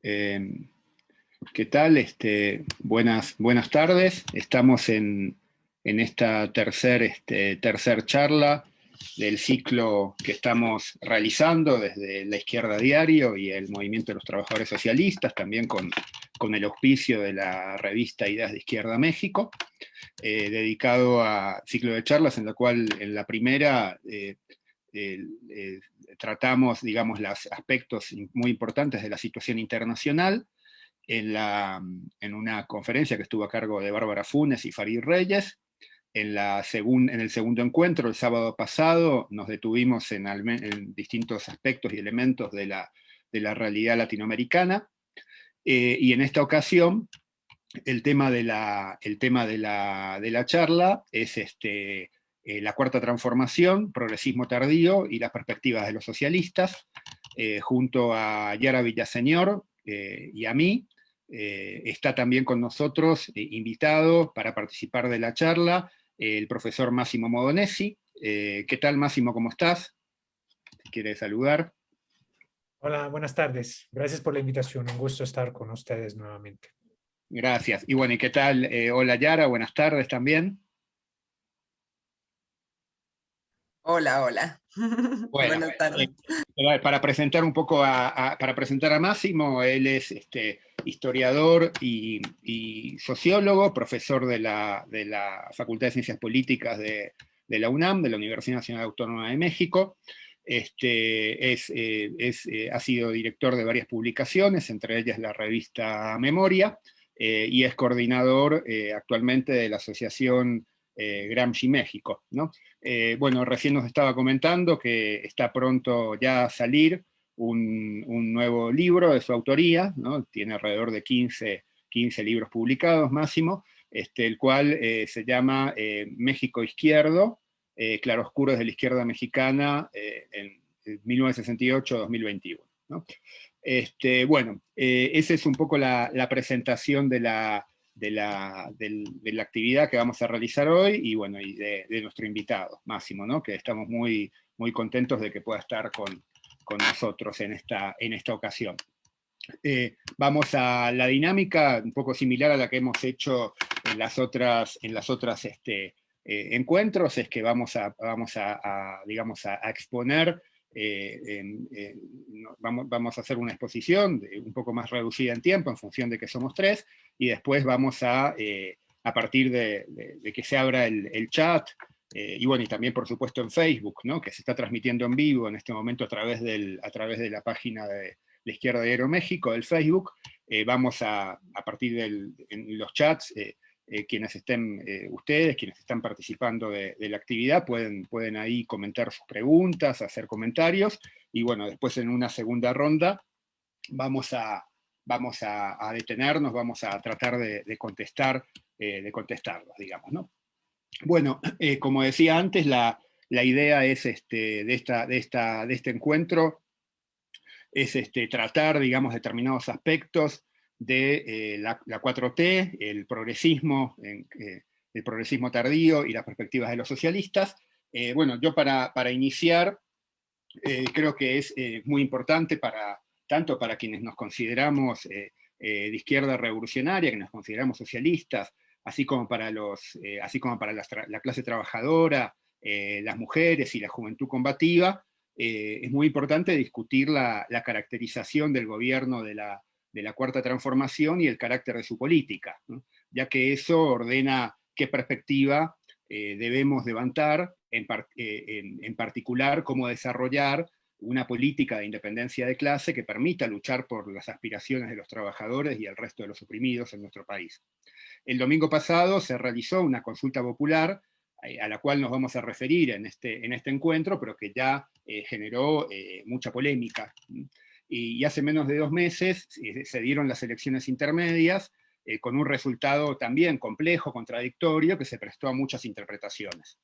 Eh, ¿Qué tal? Buenas tardes. Estamos en esta tercer charla del ciclo que estamos realizando desde La Izquierda Diario y el Movimiento de los Trabajadores Socialistas, también con el auspicio de la revista Ideas de Izquierda México, dedicado a ciclo de charlas en la cual en la primera tratamos, digamos, los aspectos muy importantes de la situación internacional en una conferencia que estuvo a cargo de Bárbara Funes y Farid Reyes. En el segundo encuentro, el sábado pasado, nos detuvimos en distintos aspectos y elementos de la realidad latinoamericana. Y en esta ocasión, el tema de la charla es la cuarta transformación, progresismo tardío y las perspectivas de los socialistas, junto a Yara Villaseñor y a mí. Está también con nosotros invitado para participar de la charla el profesor Máximo Modonesi. ¿Qué tal, Máximo? ¿Cómo estás? Si quieres saludar. Hola, buenas tardes. Gracias por la invitación. Un gusto estar con ustedes nuevamente. Gracias. Y bueno, ¿y qué tal? Hola, Yara, buenas tardes también. Hola, hola. Bueno, Buenas tardes. para presentar un poco para presentar a Máximo, él es historiador y sociólogo, profesor de la Facultad de Ciencias Políticas de la UNAM, de la Universidad Nacional Autónoma de México. Ha sido director de varias publicaciones, entre ellas la revista Memoria, y es coordinador actualmente de la Asociación Gramsci México, ¿no? Bueno, recién nos estaba comentando que está pronto ya a salir un nuevo libro de su autoría, ¿no? Tiene alrededor de 15 libros publicados máximo, el cual se llama México Izquierdo, claroscuros de la izquierda mexicana en 1968-2021, ¿no? Bueno, esa es un poco la presentación de la actividad que vamos a realizar hoy y bueno, y de nuestro invitado, Máximo, ¿no? Que estamos muy contentos de que pueda estar con nosotros en esta ocasión. Vamos a la dinámica un poco similar a la que hemos hecho en las otras encuentros, es que vamos a exponer, vamos a hacer una exposición un poco más reducida en tiempo en función de que somos tres, y después vamos a partir de que se abra el chat, y bueno, y también por supuesto en Facebook, ¿no? Que se está transmitiendo en vivo en este momento a través de la página de La Izquierda de Aeroméxico, del Facebook. Vamos a partir en los chats, quienes estén, ustedes, quienes están participando de la actividad, pueden ahí comentar sus preguntas, hacer comentarios, y bueno, después en una segunda ronda vamos a detenernos, vamos a tratar de contestarlos, digamos, ¿no? Bueno, como decía antes, la idea es de este encuentro es tratar, digamos, determinados aspectos de la 4T, el progresismo tardío y las perspectivas de los socialistas. Bueno, yo para iniciar, creo que es muy importante tanto para quienes nos consideramos de izquierda revolucionaria, que nos consideramos socialistas, así como para la clase trabajadora, las mujeres y la juventud combativa. Es muy importante discutir la caracterización del gobierno de la Cuarta Transformación y el carácter de su política, ¿no? Ya que eso ordena qué perspectiva debemos levantar, en particular cómo desarrollar una política de independencia de clase que permita luchar por las aspiraciones de los trabajadores y el resto de los oprimidos en nuestro país. El domingo pasado se realizó una consulta popular a la cual nos vamos a referir en este encuentro, pero que ya generó mucha polémica. Y hace menos de 2 meses se dieron las elecciones intermedias, con un resultado también complejo, contradictorio, que se prestó a muchas interpretaciones.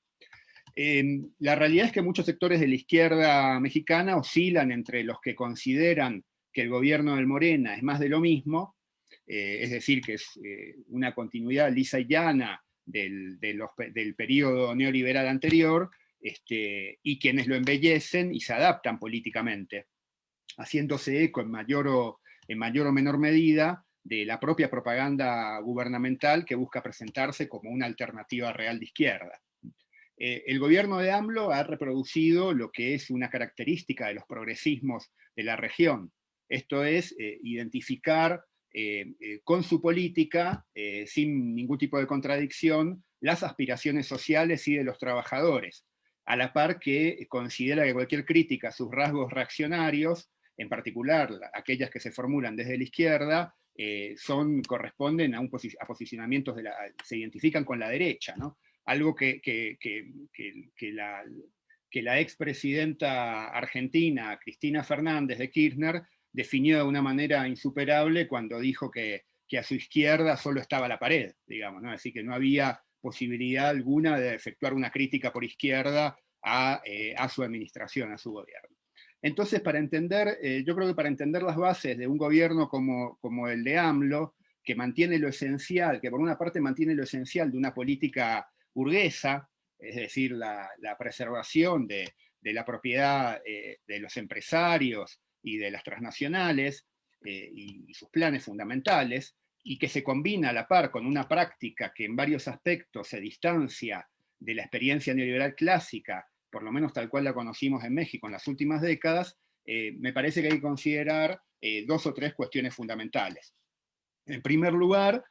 La realidad es que muchos sectores de la izquierda mexicana oscilan entre los que consideran que el gobierno del Morena es más de lo mismo, es decir, que es una continuidad lisa y llana del periodo neoliberal anterior, y quienes lo embellecen y se adaptan políticamente, haciéndose eco en mayor o menor medida, de la propia propaganda gubernamental que busca presentarse como una alternativa real de izquierda. El gobierno de AMLO ha reproducido lo que es una característica de los progresismos de la región. Esto es identificar con su política, sin ningún tipo de contradicción, las aspiraciones sociales y de los trabajadores, a la par que considera que cualquier crítica a sus rasgos reaccionarios, en particular aquellas que se formulan desde la izquierda, corresponden a posicionamientos se identifican con la derecha, ¿no? Algo que la expresidenta argentina, Cristina Fernández de Kirchner, definió de una manera insuperable cuando dijo que a su izquierda solo estaba la pared, digamos, ¿no? Así que no había posibilidad alguna de efectuar una crítica por izquierda a su administración, a su gobierno. Entonces, yo creo que para entender las bases de un gobierno como el de AMLO, que mantiene lo esencial, que por una parte mantiene lo esencial de una política burguesa, es decir, la preservación de la propiedad de los empresarios y de las transnacionales y sus planes fundamentales, y que se combina a la par con una práctica que en varios aspectos se distancia de la experiencia neoliberal clásica, por lo menos tal cual la conocimos en México en las últimas décadas, me parece que hay que considerar dos o tres cuestiones fundamentales. En primer lugar,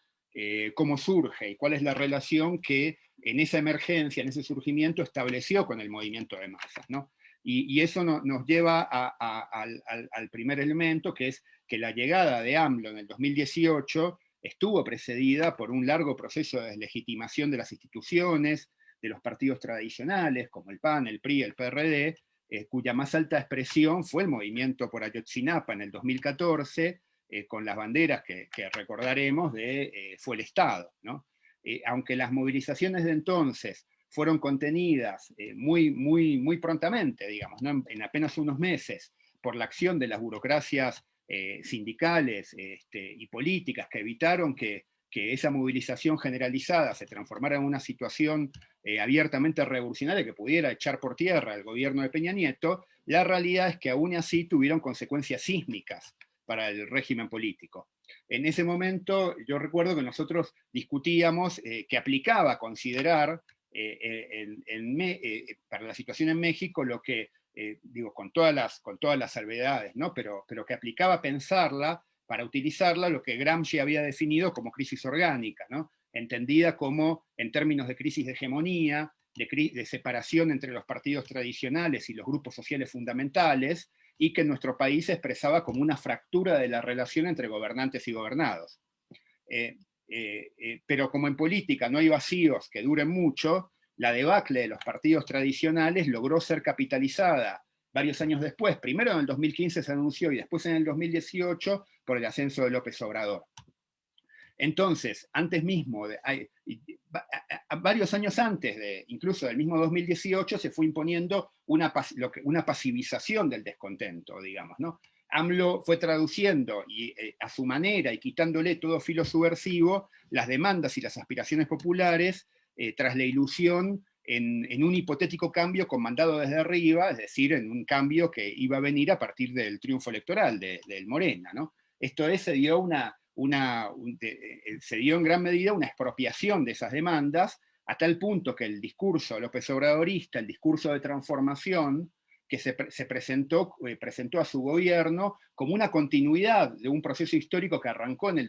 cómo surge y cuál es la relación que en esa emergencia, en ese surgimiento, estableció con el movimiento de masas, ¿no? Y eso nos lleva al primer elemento, que es que la llegada de AMLO en el 2018 estuvo precedida por un largo proceso de deslegitimación de las instituciones, de los partidos tradicionales, como el PAN, el PRI, el PRD, cuya más alta expresión fue el movimiento por Ayotzinapa en el 2014, con las banderas que recordaremos fue el Estado, ¿no? Aunque las movilizaciones de entonces fueron contenidas muy prontamente, digamos, ¿no? En apenas unos meses, por la acción de las burocracias sindicales y políticas que evitaron que esa movilización generalizada se transformara en una situación abiertamente revolucionaria que pudiera echar por tierra el gobierno de Peña Nieto, la realidad es que aún así tuvieron consecuencias sísmicas para el régimen político. En ese momento yo recuerdo que nosotros discutíamos que aplicaba considerar para la situación en México lo que, digo, con todas las salvedades, ¿no? pero que aplicaba pensarla para utilizarla lo que Gramsci había definido como crisis orgánica, ¿no? Entendida como, en términos de crisis de hegemonía, de separación entre los partidos tradicionales y los grupos sociales fundamentales, y que en nuestro país se expresaba como una fractura de la relación entre gobernantes y gobernados. Pero como en política no hay vacíos que duren mucho, la debacle de los partidos tradicionales logró ser capitalizada varios años después. Primero en el 2015 se anunció y después en el 2018 por el ascenso de López Obrador. Entonces, antes mismo, varios años antes, incluso del mismo 2018, se fue imponiendo una pasivización del descontento, digamos, ¿no? AMLO fue traduciendo a su manera y quitándole todo filo subversivo las demandas y las aspiraciones populares tras la ilusión en un hipotético cambio comandado desde arriba, es decir, en un cambio que iba a venir a partir del triunfo electoral del Morena, ¿no? Esto es, se dio en gran medida una expropiación de esas demandas, a tal punto que el discurso López Obradorista, el discurso de transformación, que se presentó a su gobierno como una continuidad de un proceso histórico que arrancó en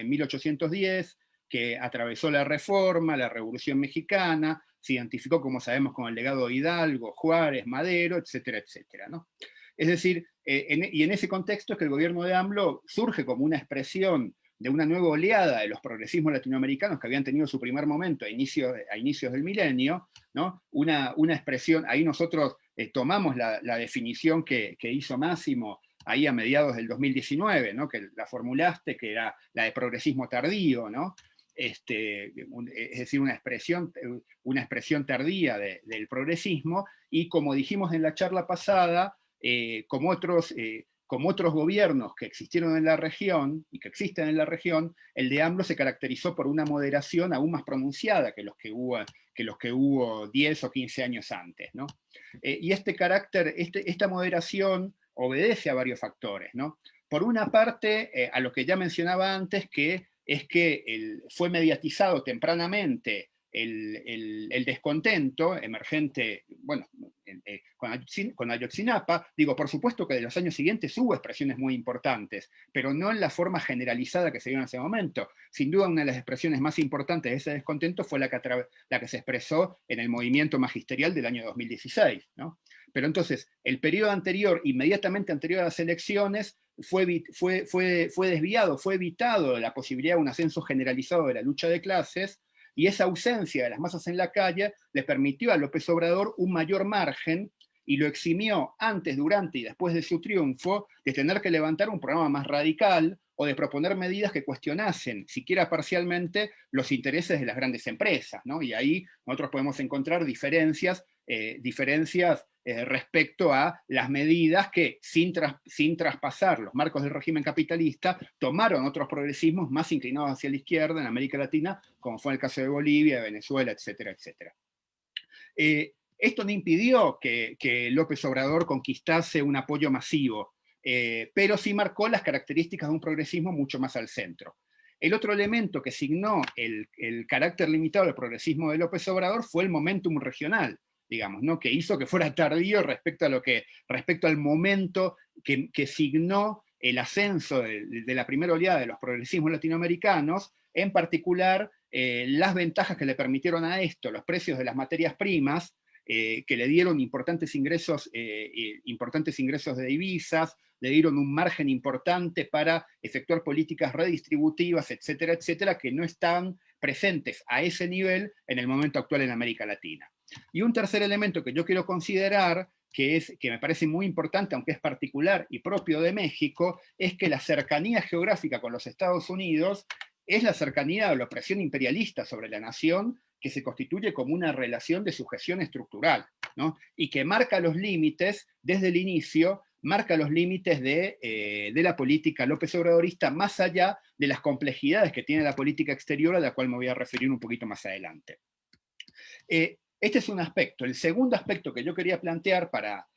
1810, que atravesó la Reforma, la Revolución Mexicana, se identificó, como sabemos, con el legado de Hidalgo, Juárez, Madero, etcétera, etcétera, ¿no? Es decir, y en ese contexto es que el gobierno de AMLO surge como una expresión de una nueva oleada de los progresismos latinoamericanos que habían tenido su primer momento a inicios del milenio, ¿no? Una expresión, ahí nosotros tomamos la definición que hizo Máximo ahí a mediados del 2019, ¿no? Que la formulaste, que era la de progresismo tardío, ¿no? Es decir, una expresión tardía del progresismo, y como dijimos en la charla pasada, como otros gobiernos que existieron en la región y que existen en la región, el de AMLO se caracterizó por una moderación aún más pronunciada que los que hubo 10 o 15 años antes, ¿no? Y esta moderación obedece a varios factores, ¿no? Por una parte, a lo que ya mencionaba antes, que es que fue mediatizado tempranamente el descontento emergente, bueno, con Ayotzinapa. Digo, por supuesto que de los años siguientes hubo expresiones muy importantes, pero no en la forma generalizada que se dio en ese momento. Sin duda, una de las expresiones más importantes de ese descontento fue la que se expresó en el movimiento magisterial del año 2016, ¿no? Pero entonces, el periodo anterior, inmediatamente anterior a las elecciones, fue desviado, fue evitado la posibilidad de un ascenso generalizado de la lucha de clases, y esa ausencia de las masas en la calle le permitió a López Obrador un mayor margen y lo eximió antes, durante y después de su triunfo de tener que levantar un programa más radical o de proponer medidas que cuestionasen, siquiera parcialmente, los intereses de las grandes empresas, ¿no? Y ahí nosotros podemos encontrar diferencias respecto a las medidas que, sin traspasar los marcos del régimen capitalista, tomaron otros progresismos más inclinados hacia la izquierda en América Latina, como fue el caso de Bolivia, de Venezuela, etcétera, etcétera. Esto no impidió que López Obrador conquistase un apoyo masivo, pero sí marcó las características de un progresismo mucho más al centro. El otro elemento que signó el carácter limitado del progresismo de López Obrador fue el momentum regional, digamos, ¿no? Que hizo que fuera tardío respecto al momento que signó el ascenso de la primera oleada de los progresismos latinoamericanos, en particular las ventajas que le permitieron a esto, los precios de las materias primas, que le dieron importantes ingresos de divisas, le dieron un margen importante para efectuar políticas redistributivas, etcétera, etcétera, que no están presentes a ese nivel en el momento actual en América Latina. Y un tercer elemento que yo quiero considerar, que me parece muy importante, aunque es particular y propio de México, es que la cercanía geográfica con los Estados Unidos es la cercanía de la opresión imperialista sobre la nación, que se constituye como una relación de sujeción estructural, ¿no? Y que marca los límites, desde el inicio, marca los límites de la política López Obradorista, más allá de las complejidades que tiene la política exterior, a la cual me voy a referir un poquito más adelante. Este es un aspecto. El segundo aspecto que yo quería plantear para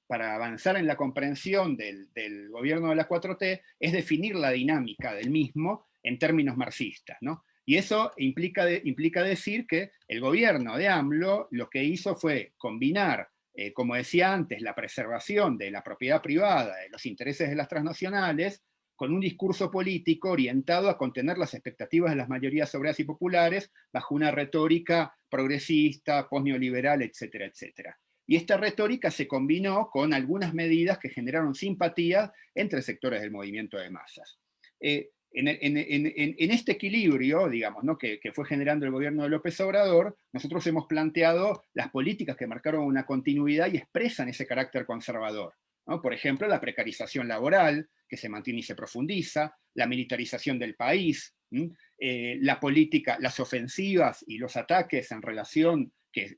avanzar en la comprensión del gobierno de la 4T es definir la dinámica del mismo en términos marxistas, ¿no? Y eso implica decir que el gobierno de AMLO lo que hizo fue combinar, como decía antes, la preservación de la propiedad privada, de los intereses de las transnacionales, con un discurso político orientado a contener las expectativas de las mayorías obreras y populares bajo una retórica progresista, posneoliberal, etcétera, etcétera. Y esta retórica se combinó con algunas medidas que generaron simpatía entre sectores del movimiento de masas. En este equilibrio, digamos, ¿no? que fue generando el gobierno de López Obrador, nosotros hemos planteado las políticas que marcaron una continuidad y expresan ese carácter conservador, ¿no? Por ejemplo, la precarización laboral, que se mantiene y se profundiza, la militarización del país, la política, las ofensivas y los ataques en relación, que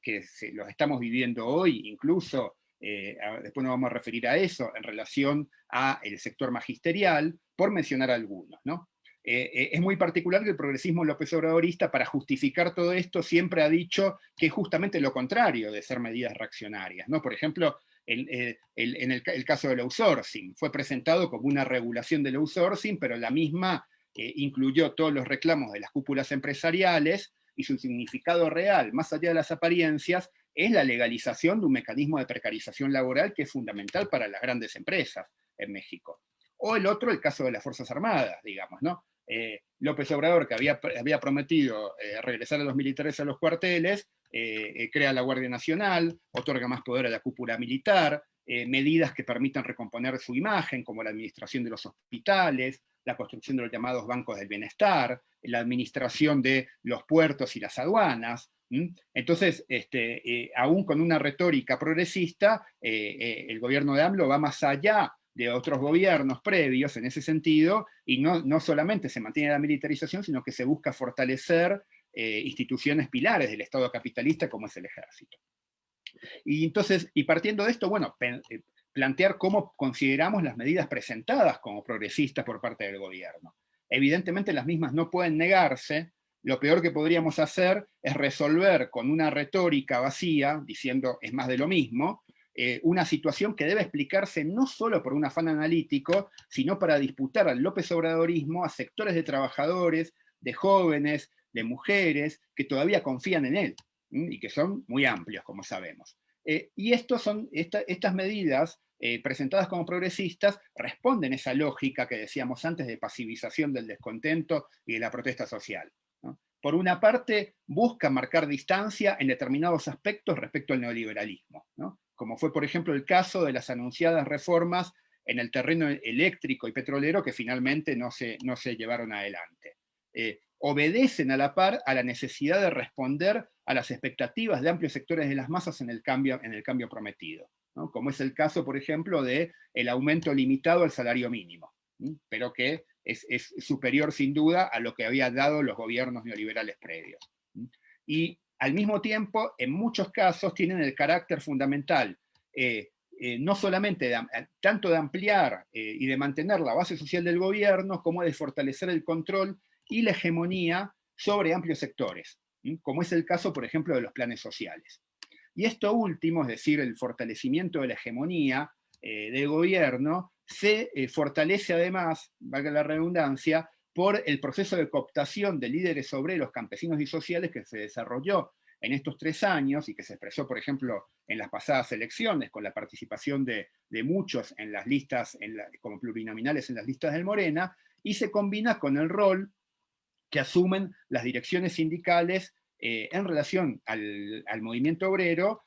los estamos viviendo hoy, incluso, después nos vamos a referir a eso, en relación al sector magisterial, por mencionar algunos, ¿no? Es muy particular que el progresismo López Obradorista, para justificar todo esto, siempre ha dicho que es justamente lo contrario de ser medidas reaccionarias, ¿no? Por ejemplo, en el caso del outsourcing, fue presentado como una regulación del outsourcing, pero la misma incluyó todos los reclamos de las cúpulas empresariales, y su significado real, más allá de las apariencias, es la legalización de un mecanismo de precarización laboral que es fundamental para las grandes empresas en México. O el otro, el caso de las Fuerzas Armadas, digamos, ¿no? López Obrador, que había prometido regresar a los militares a los cuarteles, crea la Guardia Nacional, otorga más poder a la cúpula militar, medidas que permitan recomponer su imagen, como la administración de los hospitales, la construcción de los llamados bancos del bienestar, la administración de los puertos y las aduanas. Entonces, aún con una retórica progresista, el gobierno de AMLO va más allá de otros gobiernos previos en ese sentido, y no solamente se mantiene la militarización, sino que se busca fortalecer instituciones pilares del Estado capitalista, como es el ejército. Y partiendo de esto, bueno, plantear cómo consideramos las medidas presentadas como progresistas por parte del gobierno. Evidentemente las mismas no pueden negarse. Lo peor que podríamos hacer es resolver con una retórica vacía, diciendo es más de lo mismo, una situación que debe explicarse no solo por un afán analítico, sino para disputar al López Obradorismo a sectores de trabajadores, de jóvenes, de mujeres, que todavía confían en él, y que son muy amplios, como sabemos. Y estas medidas presentadas como progresistas responden a esa lógica que decíamos antes de pasivización del descontento y de la protesta social, ¿no? Por una parte, busca marcar distancia en determinados aspectos respecto al neoliberalismo, ¿no? Como fue, por ejemplo, el caso de las anunciadas reformas en el terreno eléctrico y petrolero que finalmente no se llevaron adelante. Obedecen a la par a la necesidad de responder a las expectativas de amplios sectores de las masas en el cambio prometido, ¿no? Como es el caso, por ejemplo, del aumento limitado al salario mínimo, pero que es superior sin duda a lo que habían dado los gobiernos neoliberales previos. Y al mismo tiempo, en muchos casos, tienen el carácter fundamental, no solamente tanto de ampliar y de mantener la base social del gobierno, como de fortalecer el control y la hegemonía sobre amplios sectores, como es el caso, por ejemplo, de los planes sociales. Y esto último, es decir, el fortalecimiento de la hegemonía del gobierno, se fortalece además, valga la redundancia, por el proceso de cooptación de líderes obreros, campesinos y sociales que se desarrolló en estos 3 años y que se expresó, por ejemplo, en las pasadas elecciones, con la participación de muchos en las listas, como plurinominales en las listas del Morena, y se combina con el rol que asumen las direcciones sindicales en relación al movimiento obrero,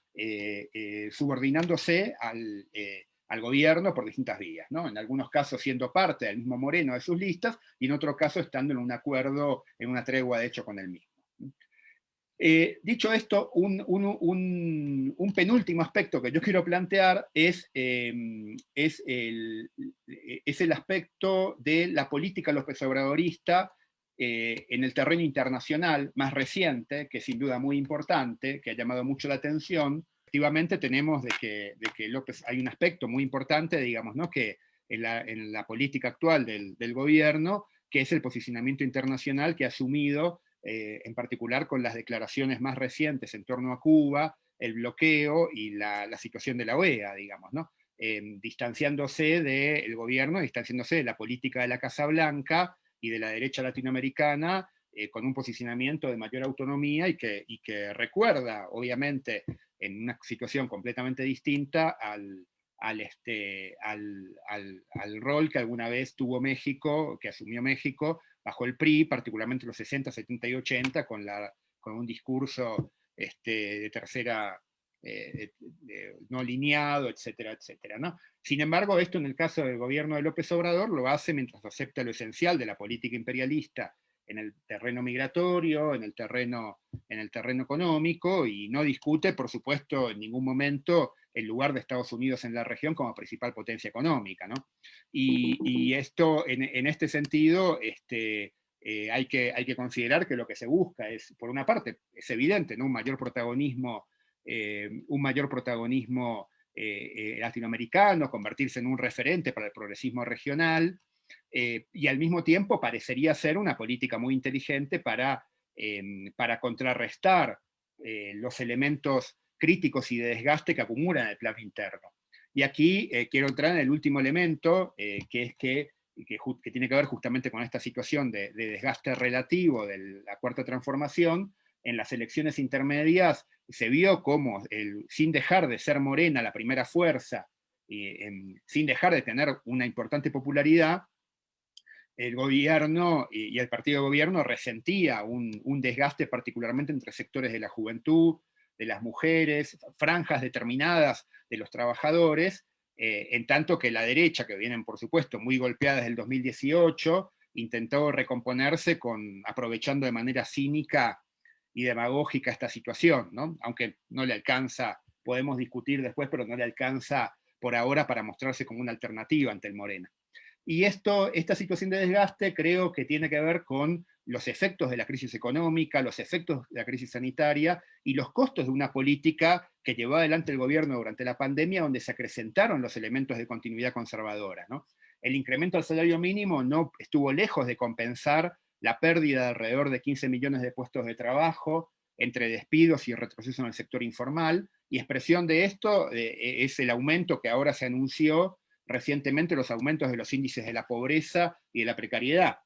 subordinándose al gobierno por distintas vías, ¿no? En algunos casos siendo parte del mismo Moreno de sus listas, y en otro caso estando en un acuerdo, en una tregua de hecho con el mismo. Dicho esto, un penúltimo aspecto que yo quiero plantear es el aspecto de la política López Obradorista en el terreno internacional más reciente, que es sin duda muy importante, que ha llamado mucho la atención. Efectivamente tenemos de que López, hay un aspecto muy importante, digamos, ¿no? Que en la política actual del gobierno, que es el posicionamiento internacional que ha asumido, en particular con las declaraciones más recientes en torno a Cuba, el bloqueo y la situación de la OEA, digamos, ¿no? Distanciándose del gobierno, distanciándose de la política de la Casa Blanca y de la derecha latinoamericana, con un posicionamiento de mayor autonomía y que recuerda, obviamente, en una situación completamente distinta al rol que alguna vez tuvo México, que asumió México bajo el PRI, particularmente en los 60, 70 y 80, con un discurso de tercera, no lineado, etcétera, etcétera, ¿no? Sin embargo, esto en el caso del gobierno de López Obrador lo hace mientras acepta lo esencial de la política imperialista en el terreno migratorio, en el terreno económico, y no discute, por supuesto, en ningún momento el lugar de Estados Unidos en la región como principal potencia económica, ¿no? Y esto, en este sentido, hay que considerar que lo que se busca es, por una parte, es evidente, ¿no? Un mayor protagonismo latinoamericano, convertirse en un referente para el progresismo regional, y al mismo tiempo parecería ser una política muy inteligente para contrarrestar los elementos críticos y de desgaste que acumulan en el plano interno. Y aquí quiero entrar en el último elemento, que tiene que ver justamente con esta situación de desgaste relativo de la Cuarta Transformación. En las elecciones intermedias se vio como, sin dejar de ser Morena la primera fuerza, sin dejar de tener una importante popularidad, el gobierno y el partido de gobierno resentía un desgaste particularmente entre sectores de la juventud, de las mujeres, franjas determinadas de los trabajadores, en tanto que la derecha, que vienen por supuesto muy golpeadas desde el 2018, intentó recomponerse aprovechando de manera cínica y demagógica esta situación, ¿no? Aunque no le alcanza, podemos discutir después, pero no le alcanza por ahora para mostrarse como una alternativa ante el Morena. Y esta situación de desgaste creo que tiene que ver con los efectos de la crisis económica, los efectos de la crisis sanitaria y los costos de una política que llevó adelante el gobierno durante la pandemia, donde se acrecentaron los elementos de continuidad conservadora, ¿no? El incremento al salario mínimo no estuvo lejos de compensar la pérdida de alrededor de 15 millones de puestos de trabajo, entre despidos y retroceso en el sector informal, y expresión de esto es el aumento que ahora se anunció recientemente, los aumentos de los índices de la pobreza y de la precariedad.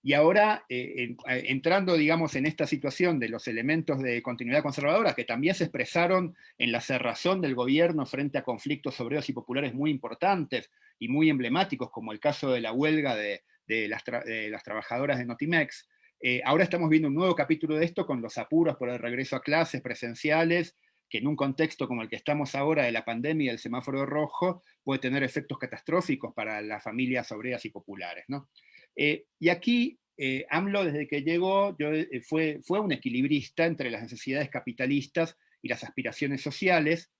Y ahora, entrando, digamos, en esta situación de los elementos de continuidad conservadora, que también se expresaron en la cerrazón del gobierno frente a conflictos obreros y populares muy importantes y muy emblemáticos, como el caso de la huelga de las trabajadoras de Notimex, ahora estamos viendo un nuevo capítulo de esto con los apuros por el regreso a clases presenciales, que en un contexto como el que estamos ahora de la pandemia y del semáforo rojo, puede tener efectos catastróficos para las familias obreras y populares, ¿no? Y aquí AMLO, desde que llegó, fue un equilibrista entre las necesidades capitalistas y las aspiraciones sociales.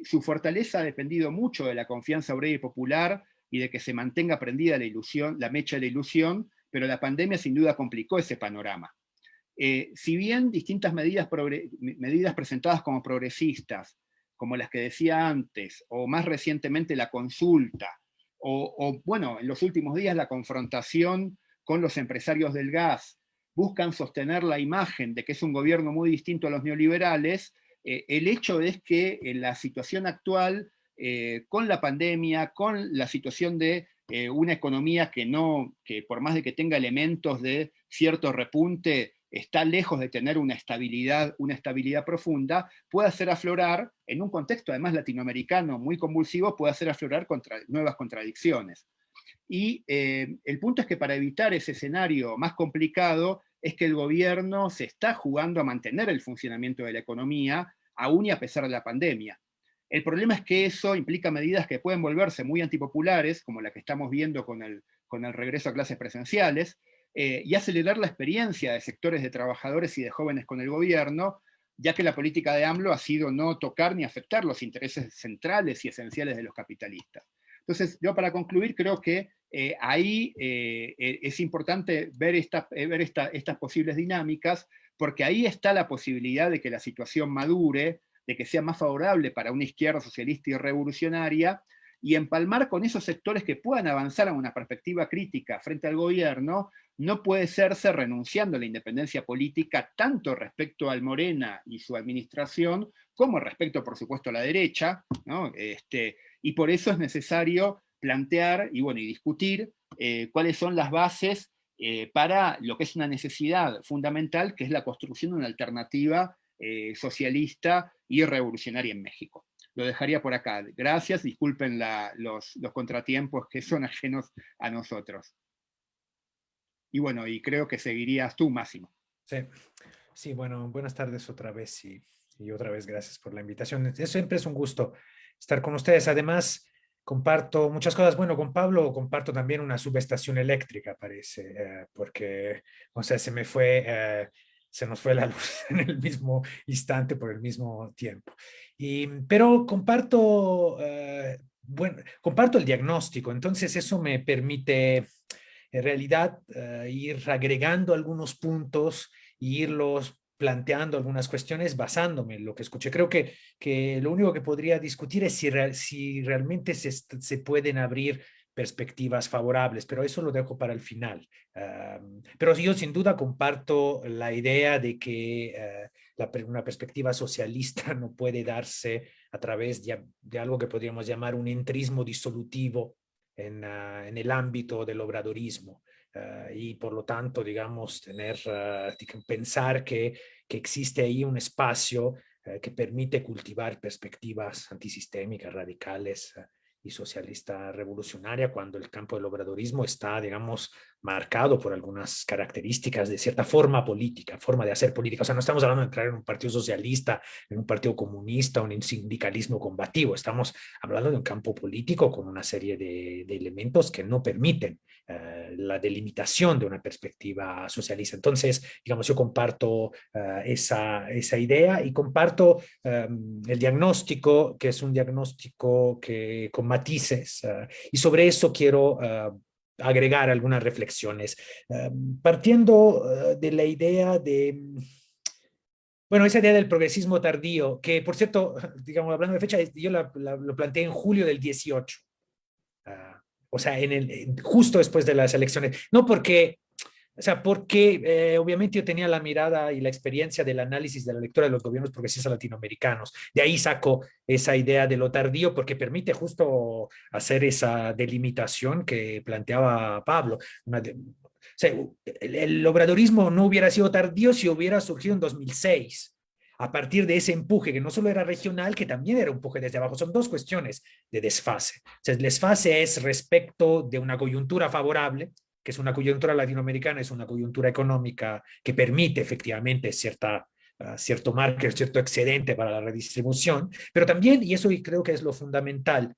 Su fortaleza ha dependido mucho de la confianza obrera y popular y de que se mantenga prendida la mecha de la ilusión, pero la pandemia sin duda complicó ese panorama. Si bien distintas medidas presentadas como progresistas, como las que decía antes, o más recientemente la consulta, bueno, en los últimos días la confrontación con los empresarios del gas, buscan sostener la imagen de que es un gobierno muy distinto a los neoliberales, el hecho es que en la situación actual, con la pandemia, con la situación de una economía que por más de que tenga elementos de cierto repunte, está lejos de tener una estabilidad profunda, puede hacer aflorar, en un contexto además latinoamericano muy convulsivo, puede hacer aflorar nuevas contradicciones. Y el punto es que para evitar ese escenario más complicado, es que el gobierno se está jugando a mantener el funcionamiento de la economía, aún y a pesar de la pandemia. El problema es que eso implica medidas que pueden volverse muy antipopulares, como la que estamos viendo con el regreso a clases presenciales, y acelerar la experiencia de sectores de trabajadores y de jóvenes con el gobierno, ya que la política de AMLO ha sido no tocar ni afectar los intereses centrales y esenciales de los capitalistas. Entonces, yo para concluir creo que ahí es importante ver estas posibles dinámicas, porque ahí está la posibilidad de que la situación madure, de que sea más favorable para una izquierda socialista y revolucionaria, y empalmar con esos sectores que puedan avanzar a una perspectiva crítica frente al gobierno, no puede serse renunciando a la independencia política tanto respecto al Morena y su administración, como respecto, por supuesto, a la derecha, ¿no? Y por eso es necesario plantear y discutir cuáles son las bases para lo que es una necesidad fundamental, que es la construcción de una alternativa socialista y revolucionaria en México. Lo dejaría por acá. Gracias, disculpen los contratiempos que son ajenos a nosotros. Y bueno, y creo que seguirías tú, Máximo. Sí, bueno, buenas tardes otra vez y otra vez gracias por la invitación. Siempre es un gusto estar con ustedes. Además, comparto muchas cosas. Bueno, con Pablo comparto también una subestación eléctrica, parece, porque, o sea, se nos fue la luz en el mismo instante por el mismo tiempo. Pero comparto, comparto el diagnóstico, entonces eso me permite en realidad ir agregando algunos puntos e irlos planteando algunas cuestiones basándome en lo que escuché. Creo que lo único que podría discutir es si realmente se pueden abrir perspectivas favorables, pero eso lo dejo para el final. Pero yo sin duda comparto la idea de que una perspectiva socialista no puede darse a través de algo que podríamos llamar un entrismo disolutivo en el ámbito del obradorismo. Y por lo tanto, digamos, pensar que existe ahí un espacio que permite cultivar perspectivas antisistémicas, radicales y socialista revolucionaria, cuando el campo del obradorismo está, digamos, marcado por algunas características de cierta forma política, forma de hacer política. O sea, no estamos hablando de entrar en un partido socialista, en un partido comunista o en un sindicalismo combativo. Estamos hablando de un campo político con una serie de elementos que no permiten la delimitación de una perspectiva socialista. Entonces, digamos, yo comparto esa idea y comparto el diagnóstico, que es un diagnóstico con matices, y sobre eso quiero agregar algunas reflexiones, partiendo de la idea bueno, esa idea del progresismo tardío, que por cierto, digamos, hablando de fecha, yo lo planteé en julio del 18. O sea, justo después de las elecciones. No porque O sea, porque obviamente yo tenía la mirada y la experiencia del análisis de la lectura de los gobiernos progresistas latinoamericanos. De ahí saco esa idea de lo tardío porque permite justo hacer esa delimitación que planteaba Pablo. O sea, el obradorismo no hubiera sido tardío si hubiera surgido en 2006. A partir de ese empuje, que no solo era regional, que también era un empuje desde abajo. Son dos cuestiones de desfase. O sea, el desfase es respecto de una coyuntura favorable, que es una coyuntura latinoamericana, es una coyuntura económica que permite efectivamente cierto margen, cierto excedente para la redistribución, pero también, y eso creo que es lo fundamental,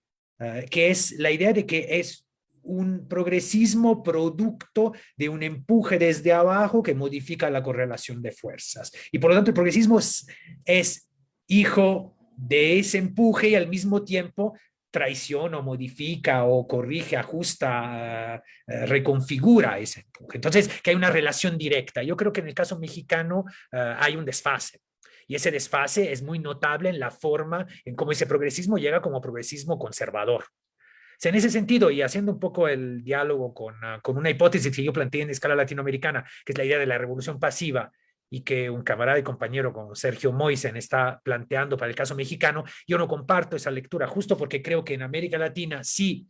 que es la idea de que es un progresismo producto de un empuje desde abajo que modifica la correlación de fuerzas. Y por lo tanto el progresismo es hijo de ese empuje y al mismo tiempo traiciona o modifica o corrige, ajusta, reconfigura ese empuje. Entonces, que hay una relación directa. Yo creo que en el caso mexicano hay un desfase. Y ese desfase es muy notable en la forma en cómo ese progresismo llega como progresismo conservador. O sea, en ese sentido, y haciendo un poco el diálogo con una hipótesis que yo planteé en escala latinoamericana, que es la idea de la revolución pasiva, y que un camarada y compañero como Sergio Moisen está planteando para el caso mexicano, yo no comparto esa lectura, justo porque creo que en América Latina sí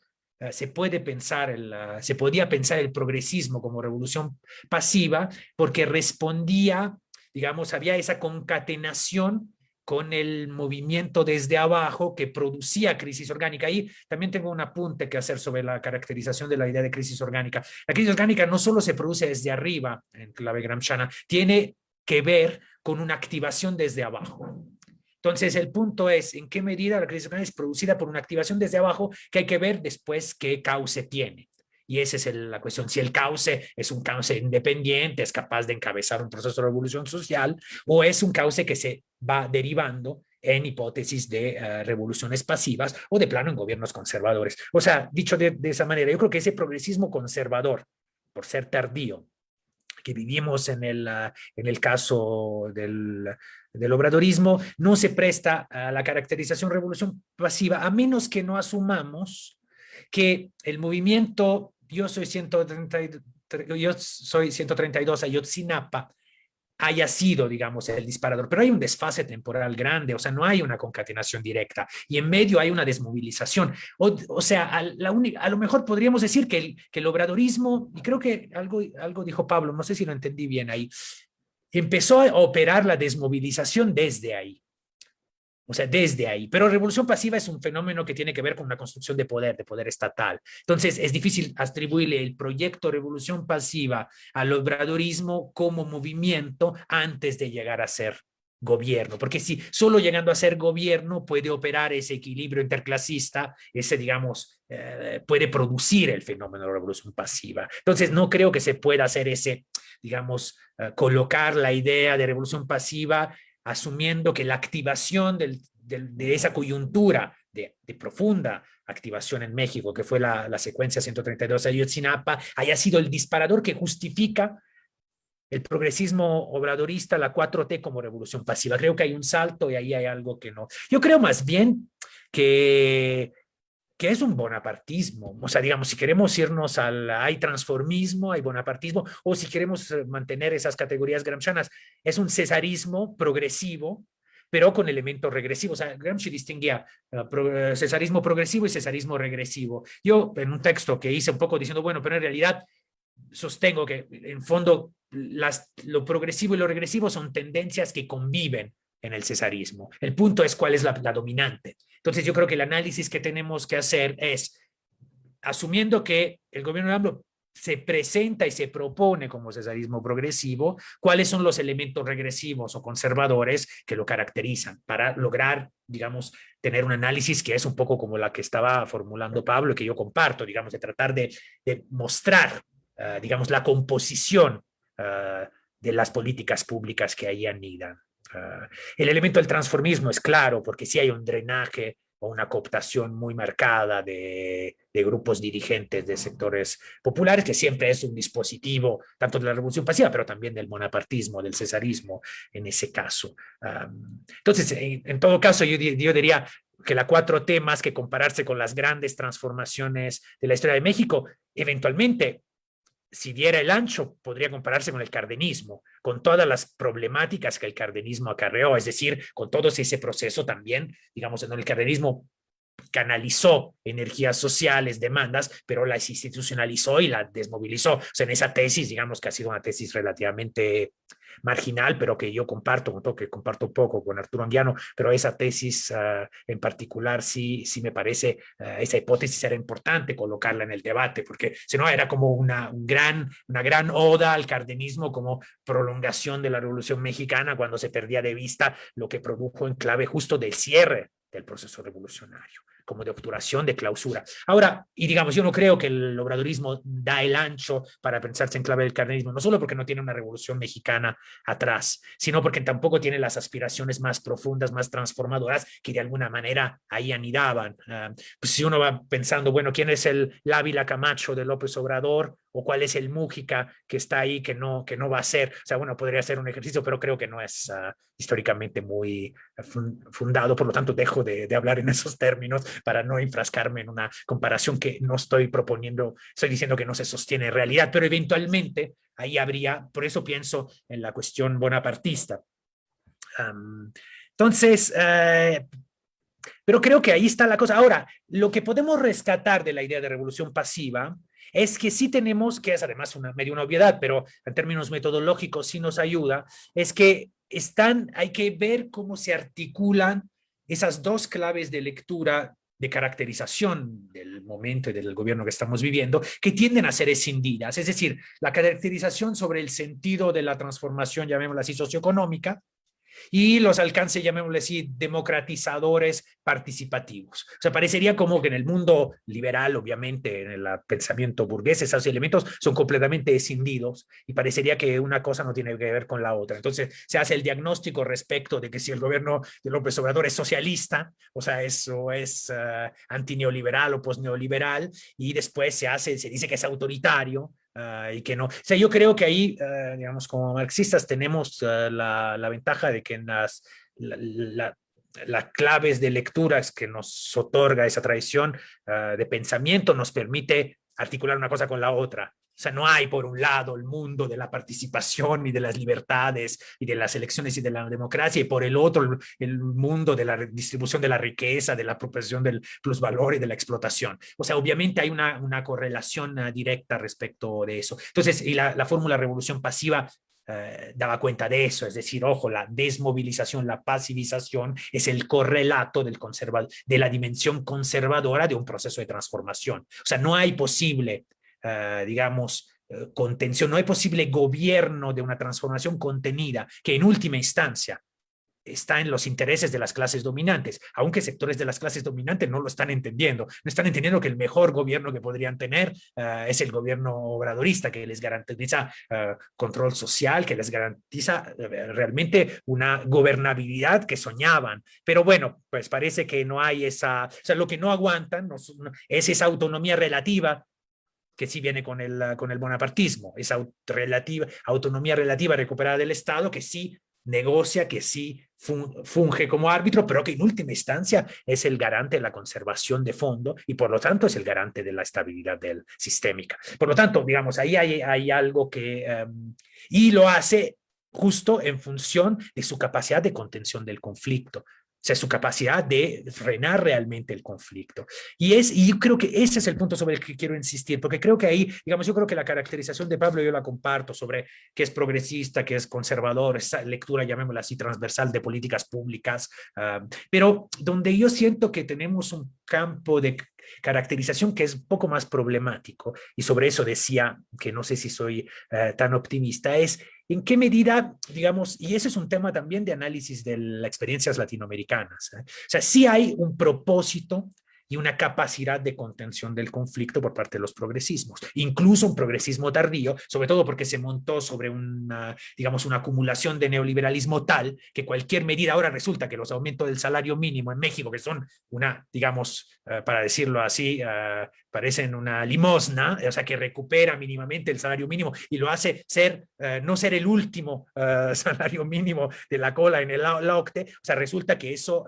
se podía pensar el progresismo como revolución pasiva, porque respondía, digamos, había esa concatenación con el movimiento desde abajo que producía crisis orgánica. Ahí también tengo un apunte que hacer sobre la caracterización de la idea de crisis orgánica. La crisis orgánica no solo se produce desde arriba, en clave gramsciana, tiene que ver con una activación desde abajo. Entonces, el punto es en qué medida la crisis orgánica es producida por una activación desde abajo que hay que ver después qué cauce tiene. Y esa es la cuestión, si el cauce es un cauce independiente, es capaz de encabezar un proceso de revolución social, o es un cauce que se va derivando en hipótesis de revoluciones pasivas o de plano en gobiernos conservadores. O sea, dicho de esa manera, yo creo que ese progresismo conservador, por ser tardío, que vivimos en el caso del obradorismo, no se presta a la caracterización revolución pasiva, a menos que no asumamos que el movimiento yo soy 132 Ayotzinapa haya sido, digamos, el disparador, pero hay un desfase temporal grande, o sea, no hay una concatenación directa, y en medio hay una desmovilización. O sea, a lo mejor podríamos decir que el obradorismo, y creo que algo dijo Pablo, no sé si lo entendí bien ahí, empezó a operar la desmovilización desde ahí. O sea, desde ahí. Pero revolución pasiva es un fenómeno que tiene que ver con una construcción de poder estatal. Entonces, es difícil atribuirle el proyecto revolución pasiva al obradorismo como movimiento antes de llegar a ser gobierno, porque si solo llegando a ser gobierno puede operar ese equilibrio interclasista, digamos, puede producir el fenómeno de revolución pasiva. Entonces, no creo que se pueda hacer digamos, colocar la idea de revolución pasiva asumiendo que la activación de esa coyuntura de profunda activación en México, que fue la secuencia 132 de Ayotzinapa, haya sido el disparador que justifica el progresismo obradorista, la 4T como revolución pasiva. Creo que hay un salto y ahí hay algo que no. Yo creo más bien que es un bonapartismo. O sea, digamos, si queremos irnos hay transformismo, hay bonapartismo, o si queremos mantener esas categorías gramscianas, es un cesarismo progresivo, pero con elementos regresivos. O sea, Gramsci distinguía cesarismo progresivo y cesarismo regresivo. Yo, en un texto que hice un poco diciendo, bueno, pero en realidad sostengo que, en fondo, lo progresivo y lo regresivo son tendencias que conviven en el cesarismo. El punto es cuál es la dominante. Entonces yo creo que el análisis que tenemos que hacer es, asumiendo que el gobierno de AMLO se presenta y se propone como cesarismo progresivo, cuáles son los elementos regresivos o conservadores que lo caracterizan para lograr, digamos, tener un análisis que es un poco como la que estaba formulando Pablo y que yo comparto, digamos, de tratar de mostrar, digamos, la composición de las políticas públicas que ahí anidan. El elemento del transformismo es claro, porque sí hay un drenaje o una cooptación muy marcada de grupos dirigentes de sectores populares, que siempre es un dispositivo tanto de la revolución pasiva, pero también del bonapartismo, del cesarismo en ese caso. Entonces, en todo caso, yo diría que la 4T, más que compararse con las grandes transformaciones de la historia de México, eventualmente si diera el ancho, podría compararse con el cardenismo, con todas las problemáticas que el cardenismo acarreó, es decir, con todo ese proceso también, digamos, en el cardenismo canalizó energías sociales, demandas, pero las institucionalizó y las desmovilizó. O sea, en esa tesis, digamos que ha sido una tesis relativamente marginal, pero que yo comparto, que comparto poco con Arturo Anguiano, pero esa tesis en particular sí me parece, esa hipótesis era importante colocarla en el debate, porque si no era como una gran oda al cardenismo como prolongación de la Revolución Mexicana cuando se perdía de vista lo que produjo en clave justo del cierre del proceso revolucionario, como de obturación, de clausura. Ahora, y digamos, yo no creo que el obradorismo da el ancho para pensarse en clave del cardenismo, no solo porque no tiene una revolución mexicana atrás, sino porque tampoco tiene las aspiraciones más profundas, más transformadoras, que de alguna manera ahí anidaban. Pues si uno va pensando, bueno, ¿quién es el Ávila Camacho de López Obrador? ¿O cuál es el Mújica que está ahí que no va a ser? O sea, bueno, podría ser un ejercicio, pero creo que no es históricamente muy fundado, por lo tanto dejo de hablar en esos términos para no enfrascarme en una comparación que no estoy proponiendo, estoy diciendo que no se sostiene en realidad, pero eventualmente ahí habría, por eso pienso en la cuestión bonapartista. Entonces, pero creo que ahí está la cosa. Ahora, lo que podemos rescatar de la idea de revolución pasiva es que sí tenemos, que es además medio una obviedad, pero en términos metodológicos sí nos ayuda, es que hay que ver cómo se articulan esas dos claves de lectura de caracterización del momento y del gobierno que estamos viviendo, que tienden a ser escindidas. Es decir, la caracterización sobre el sentido de la transformación, llamémosla así, socioeconómica, y los alcances, llamémosle así, democratizadores participativos. O sea, parecería como que en el mundo liberal, obviamente, en el pensamiento burgués, esos elementos son completamente escindidos y parecería que una cosa no tiene que ver con la otra. Entonces, se hace el diagnóstico respecto de que si el gobierno de López Obrador es socialista, o sea, eso es antineoliberal o posneoliberal, y después se dice que es autoritario, y que no. O sea, yo creo que ahí, digamos, como marxistas tenemos la ventaja de que en las claves de lecturas que nos otorga esa tradición de pensamiento nos permite articular una cosa con la otra. O sea, no hay por un lado el mundo de la participación y de las libertades y de las elecciones y de la democracia, y por el otro el mundo de la distribución de la riqueza, de la apropiación del plusvalor y de la explotación. O sea, obviamente hay una correlación directa respecto de eso. Entonces, y la fórmula revolución pasiva daba cuenta de eso, es decir, ojo, la desmovilización, la pasivización es el correlato de la dimensión conservadora de un proceso de transformación. O sea, no hay posible digamos, contención, no hay posible gobierno de una transformación contenida que en última instancia está en los intereses de las clases dominantes, aunque sectores de las clases dominantes no lo están entendiendo. No están entendiendo que el mejor gobierno que podrían tener es el gobierno obradorista, que les garantiza control social, que les garantiza realmente una gobernabilidad que soñaban. Pero bueno, pues parece que no hay esa, o sea, lo que no aguantan es esa autonomía relativa que sí viene con el bonapartismo, esa autonomía relativa recuperada del Estado, que sí negocia, que sí funge como árbitro, pero que en última instancia es el garante de la conservación de fondo y por lo tanto es el garante de la estabilidad sistémica. Por lo tanto, digamos, ahí hay algo que... y lo hace justo en función de su capacidad de contención del conflicto. O sea, su capacidad de frenar realmente el conflicto. Y yo creo que ese es el punto sobre el que quiero insistir, porque creo que ahí, digamos, yo creo que la caracterización de Pablo yo la comparto sobre que es progresista, que es conservador, esa lectura, llamémosla así, transversal de políticas públicas, pero donde yo siento que tenemos un campo de caracterización que es un poco más problemático, y sobre eso decía que no sé si soy tan optimista, es en qué medida, digamos, y ese es un tema también de análisis de las experiencias latinoamericanas, o sea, sí hay un propósito y una capacidad de contención del conflicto por parte de los progresismos, incluso un progresismo tardío, sobre todo porque se montó sobre digamos, una acumulación de neoliberalismo tal que cualquier medida, ahora resulta que los aumentos del salario mínimo en México, que son digamos, para decirlo así, parecen una limosna, o sea, que recupera mínimamente el salario mínimo y lo hace no ser el último salario mínimo de la cola en la OCDE, o sea, resulta que eso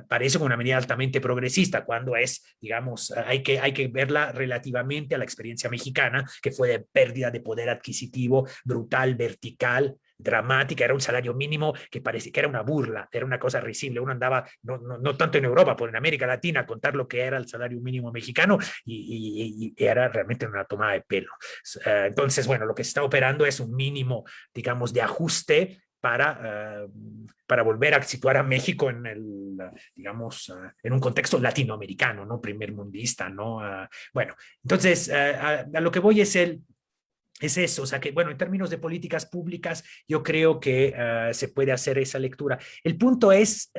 parece una medida altamente progresista, cuando es, digamos, hay que verla relativamente a la experiencia mexicana, que fue de pérdida de poder adquisitivo brutal, vertical, dramática. Era un salario mínimo que parecía que era una burla, era una cosa risible. Uno andaba, no tanto en Europa, pero en América Latina, a contar lo que era el salario mínimo mexicano y era realmente una tomada de pelo. Entonces, bueno, lo que se está operando es un mínimo, digamos, de ajuste para volver a situar a México en el, digamos, en un contexto latinoamericano, ¿no? Primermundista, ¿no? Bueno, entonces, a lo que voy es eso, o sea que, bueno, en términos de políticas públicas, yo creo que se puede hacer esa lectura. El punto es,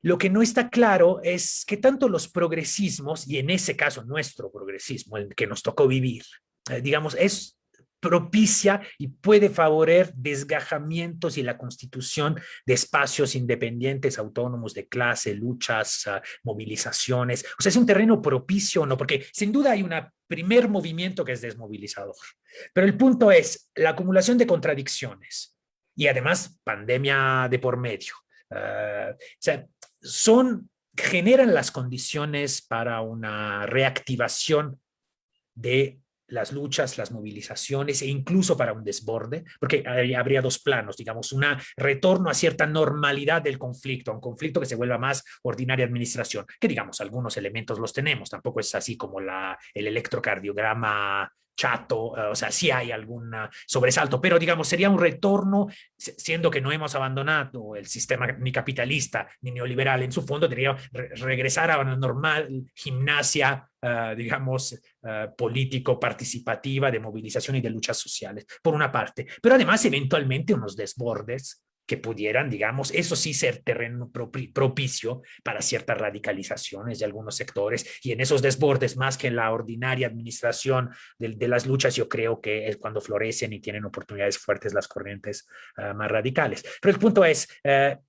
lo que no está claro es que tanto los progresismos, y en ese caso nuestro progresismo, el que nos tocó vivir, digamos, es propicia y puede favorecer desgajamientos y la constitución de espacios independientes, autónomos de clase, luchas, movilizaciones. O sea, es un terreno propicio o no, porque sin duda hay un primer movimiento que es desmovilizador. Pero el punto es la acumulación de contradicciones y además pandemia de por medio. O sea, generan las condiciones para una reactivación de las luchas, las movilizaciones e incluso para un desborde, porque habría dos planos, digamos, un retorno a cierta normalidad del conflicto, a un conflicto que se vuelva más ordinaria administración, que digamos, algunos elementos los tenemos, tampoco es así como el electrocardiograma chato, o sea, sí hay algún sobresalto, pero digamos, sería un retorno, siendo que no hemos abandonado el sistema ni capitalista ni neoliberal en su fondo, debería regresar a una normal gimnasia, digamos, político, participativa, de movilización y de luchas sociales, por una parte, pero además eventualmente unos desbordes que pudieran, digamos, eso sí ser terreno propicio para ciertas radicalizaciones de algunos sectores, y en esos desbordes, más que en la ordinaria administración de las luchas, yo creo que es cuando florecen y tienen oportunidades fuertes las corrientes más radicales. Pero el punto es, el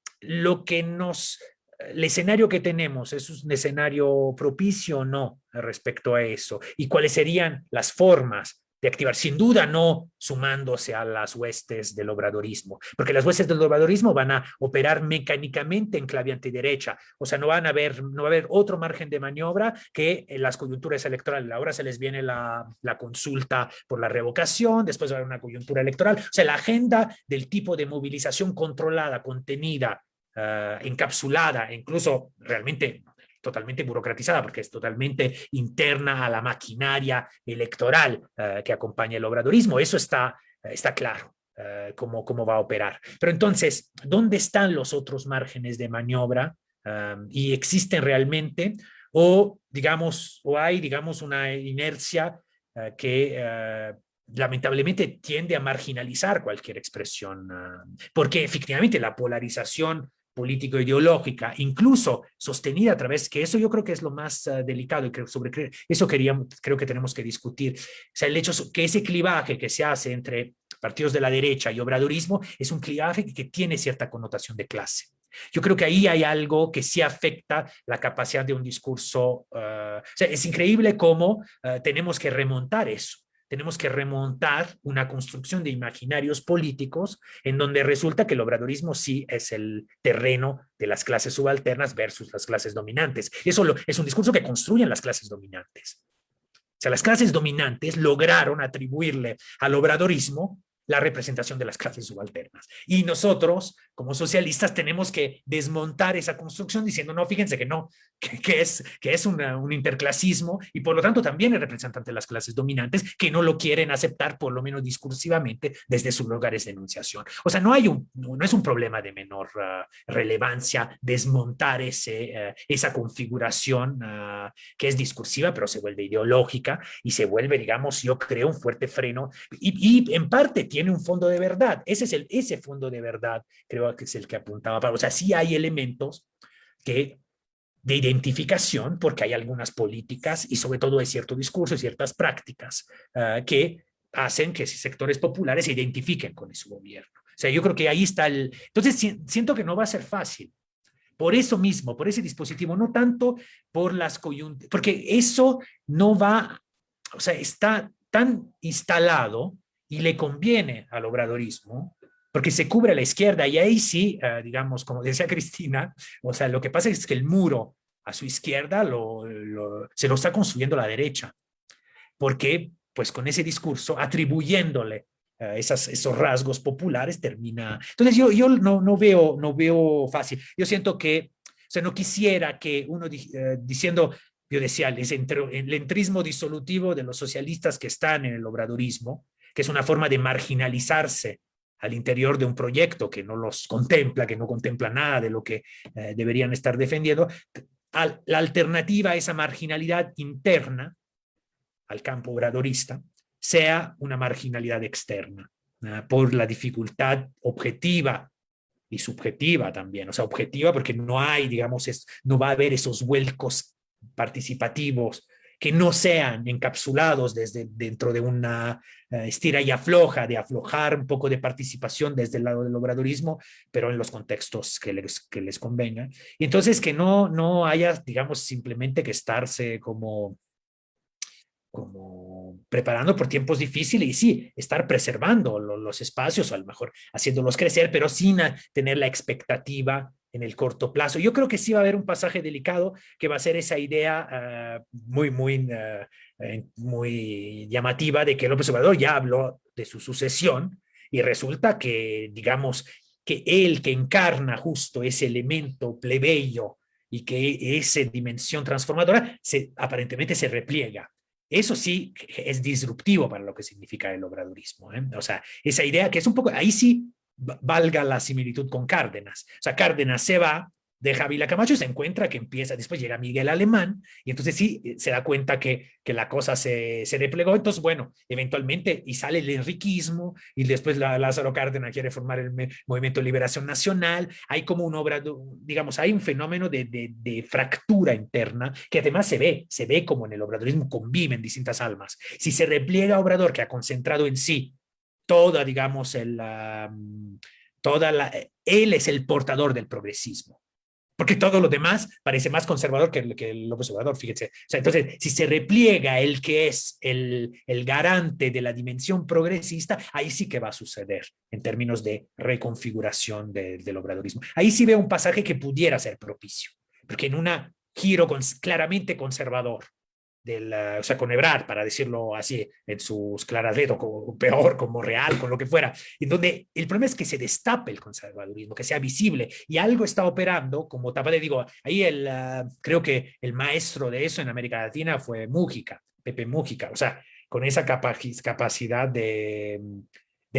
escenario que tenemos, ¿es un escenario propicio o no respecto a eso? ¿Y cuáles serían las formas de activar? Sin duda no sumándose a las huestes del obradorismo, porque las huestes del obradorismo van a operar mecánicamente en clave antiderecha, o sea, no va a haber otro margen de maniobra que en las coyunturas electorales. Ahora se les viene la consulta por la revocación, después va a haber una coyuntura electoral, o sea, la agenda del tipo de movilización controlada, contenida, encapsulada, incluso realmente totalmente burocratizada, porque es totalmente interna a la maquinaria electoral que acompaña el obradorismo. Eso está claro. Cómo va a operar. Pero entonces, ¿dónde están los otros márgenes de maniobra? ¿Y existen realmente? O, digamos, hay, digamos, una inercia que lamentablemente tiende a marginalizar cualquier expresión, porque efectivamente la polarización político-ideológica, incluso sostenida a través, que eso yo creo que es lo más delicado, y sobre eso creo que tenemos que discutir. O sea, el hecho que ese clivaje que se hace entre partidos de la derecha y obradorismo es un clivaje que tiene cierta connotación de clase. Yo creo que ahí hay algo que sí afecta la capacidad de un discurso. O sea, es increíble cómo tenemos que remontar eso. Tenemos que remontar una construcción de imaginarios políticos en donde resulta que el obradorismo sí es el terreno de las clases subalternas versus las clases dominantes. Eso es un discurso que construyen las clases dominantes. O sea, las clases dominantes lograron atribuirle al obradorismo la representación de las clases subalternas. Y nosotros, como socialistas, tenemos que desmontar esa construcción diciendo, no, fíjense que no, que es un interclasismo, y por lo tanto también es representante de las clases dominantes que no lo quieren aceptar, por lo menos discursivamente, desde sus lugares de enunciación. O sea, no es un problema de menor relevancia desmontar esa configuración que es discursiva, pero se vuelve ideológica y se vuelve, digamos, yo creo, un fuerte freno, y en parte tiene un fondo de verdad. Ese fondo de verdad creo que es el que apuntaba Pablo. O sea, sí hay elementos de identificación, porque hay algunas políticas y sobre todo hay cierto discurso y ciertas prácticas que hacen que sectores populares se identifiquen con ese gobierno. O sea, yo creo que ahí está Entonces, siento que no va a ser fácil. Por eso mismo, por ese dispositivo, no tanto por las coyunturas, porque eso no va, o sea, está tan instalado y le conviene al obradorismo porque se cubre a la izquierda y ahí sí, digamos, como decía Cristina, o sea, lo que pasa es que el muro a su izquierda se lo está construyendo la derecha, porque pues con ese discurso, atribuyéndole esos rasgos populares, termina. Entonces yo no veo fácil. Yo siento que, o sea, no quisiera que uno diciendo, yo decía, el entrismo disolutivo de los socialistas que están en el obradorismo, que es una forma de marginalizarse al interior de un proyecto que no los contempla, que no contempla nada de lo que deberían estar defendiendo. La alternativa a esa marginalidad interna al campo obradorista sea una marginalidad externa, por la dificultad objetiva y subjetiva también, o sea, objetiva porque no hay, digamos, no va a haber esos vuelcos participativos que no sean encapsulados desde dentro de una estira y afloja, de aflojar un poco de participación desde el lado del obradorismo, pero en los contextos que les convengan. Y entonces que no haya, digamos, simplemente que estarse como preparando por tiempos difíciles y sí, estar preservando los espacios, o a lo mejor haciéndolos crecer, pero sin tener la expectativa en el corto plazo. Yo creo que sí va a haber un pasaje delicado que va a ser esa idea muy llamativa de que López Obrador ya habló de su sucesión y resulta que, digamos, que él que encarna justo ese elemento plebeyo y que esa dimensión transformadora aparentemente se repliega. Eso sí es disruptivo para lo que significa el obradorismo, ¿eh? O sea, esa idea que es un poco, ahí sí valga la similitud con Cárdenas. O sea, Cárdenas se va, deja a Vila Camacho y se encuentra que empieza, después llega Miguel Alemán y entonces sí se da cuenta que la cosa se replegó. Entonces, bueno, eventualmente y sale el enriquismo y después Lázaro Cárdenas quiere formar el Movimiento de Liberación Nacional. Hay como un digamos, hay un fenómeno de fractura interna que además se ve como en el obradorismo conviven distintas almas. Si se repliega Obrador, que ha concentrado en sí toda, digamos, él es el portador del progresismo, porque todo lo demás parece más conservador que el López Obrador, fíjense. O sea, entonces, si se repliega el que es el garante de la dimensión progresista, ahí sí que va a suceder en términos de reconfiguración del obradorismo. Ahí sí veo un pasaje que pudiera ser propicio, porque en un giro claramente conservador, o sea, con Ebrard, para decirlo así, en sus claras letras, o peor, como real, con lo que fuera, en donde el problema es que se destape el conservadurismo, que sea visible, y algo está operando, como Tapade, digo, ahí creo que el maestro de eso en América Latina fue Mújica, Pepe Mújica, o sea, con esa capacidad de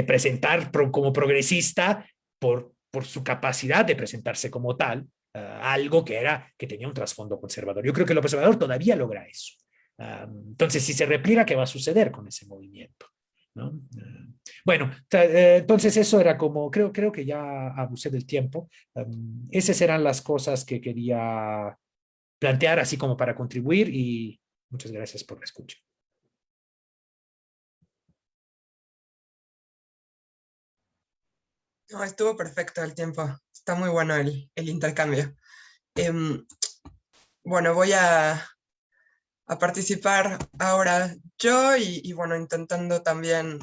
presentar como progresista por su capacidad de presentarse como tal, algo que tenía un trasfondo conservador. Yo creo que López Obrador todavía logra eso. Entonces, si se repliega, ¿qué va a suceder con ese movimiento? ¿No? Bueno, entonces eso era como, creo que ya abusé del tiempo. Esas eran las cosas que quería plantear, así como para contribuir, y muchas gracias por la escucha. No, estuvo perfecto el tiempo. Está muy bueno el intercambio. Bueno, voy a participar ahora yo y bueno, intentando también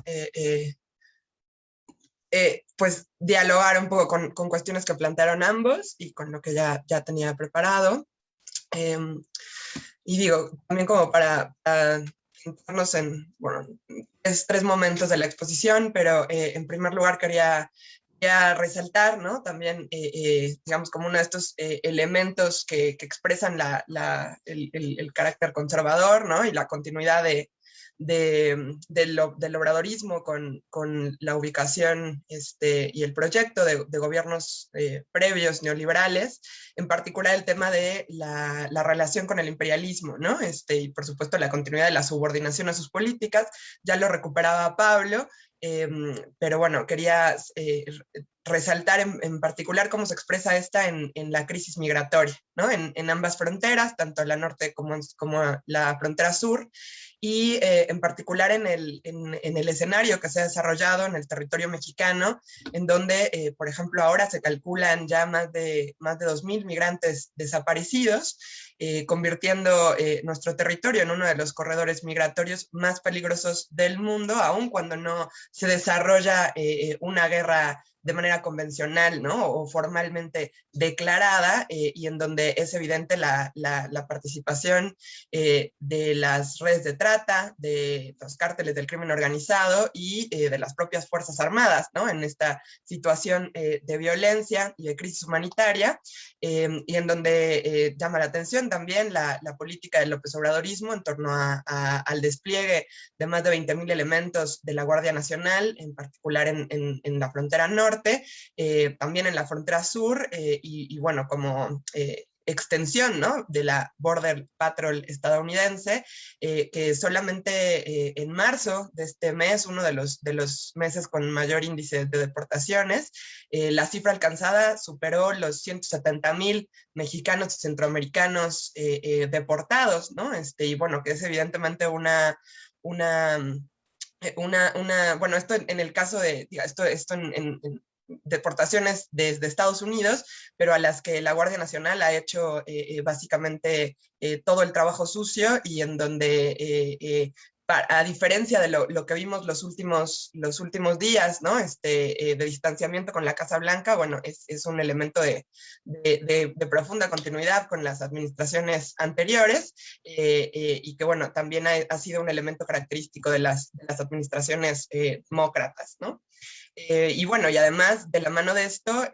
pues dialogar un poco con cuestiones que plantearon ambos y con lo que ya tenía preparado. Y digo, también como para centrarnos en, bueno, tres momentos de la exposición, pero en primer lugar quería resaltar, ¿no? También, digamos, como uno de estos elementos que expresan el carácter conservador, ¿no? Y la continuidad del obradorismo con la ubicación y el proyecto de gobiernos previos neoliberales, en particular el tema de la relación con el imperialismo, ¿no? Y por supuesto la continuidad de la subordinación a sus políticas, ya lo recuperaba Pablo, pero bueno, quería resaltar en particular cómo se expresa esta en la crisis migratoria, ¿no? En ambas fronteras, tanto la norte como la frontera sur, y en particular en el escenario que se ha desarrollado en el territorio mexicano, en donde, por ejemplo, ahora se calculan ya más de 2.000 migrantes desaparecidos, convirtiendo nuestro territorio en uno de los corredores migratorios más peligrosos del mundo, aun cuando no se desarrolla una guerra de manera convencional, ¿no? O formalmente declarada, y en donde es evidente la participación de las redes de trata, de los cárteles del crimen organizado y de las propias Fuerzas Armadas, ¿no? En esta situación de violencia y de crisis humanitaria, y en donde llama la atención también la política del López Obradorismo en torno al despliegue de más de 20.000 elementos de la Guardia Nacional, en particular en la frontera norte, también en la frontera sur, y bueno, como extensión, ¿no? De la Border Patrol estadounidense, que solamente en marzo de este mes, uno de los meses con mayor índice de deportaciones, la cifra alcanzada superó los 170.000 mexicanos y centroamericanos deportados, ¿no? Y bueno, que es evidentemente bueno, esto en el caso de, esto en deportaciones desde Estados Unidos, pero a las que la Guardia Nacional ha hecho básicamente todo el trabajo sucio, y en donde a diferencia de lo que vimos los últimos días, ¿no? De distanciamiento con la Casa Blanca, bueno, es un elemento de profunda continuidad con las administraciones anteriores, y que, bueno, también ha sido un elemento característico de las administraciones demócratas, ¿no? Y bueno, y además de la mano de esto, por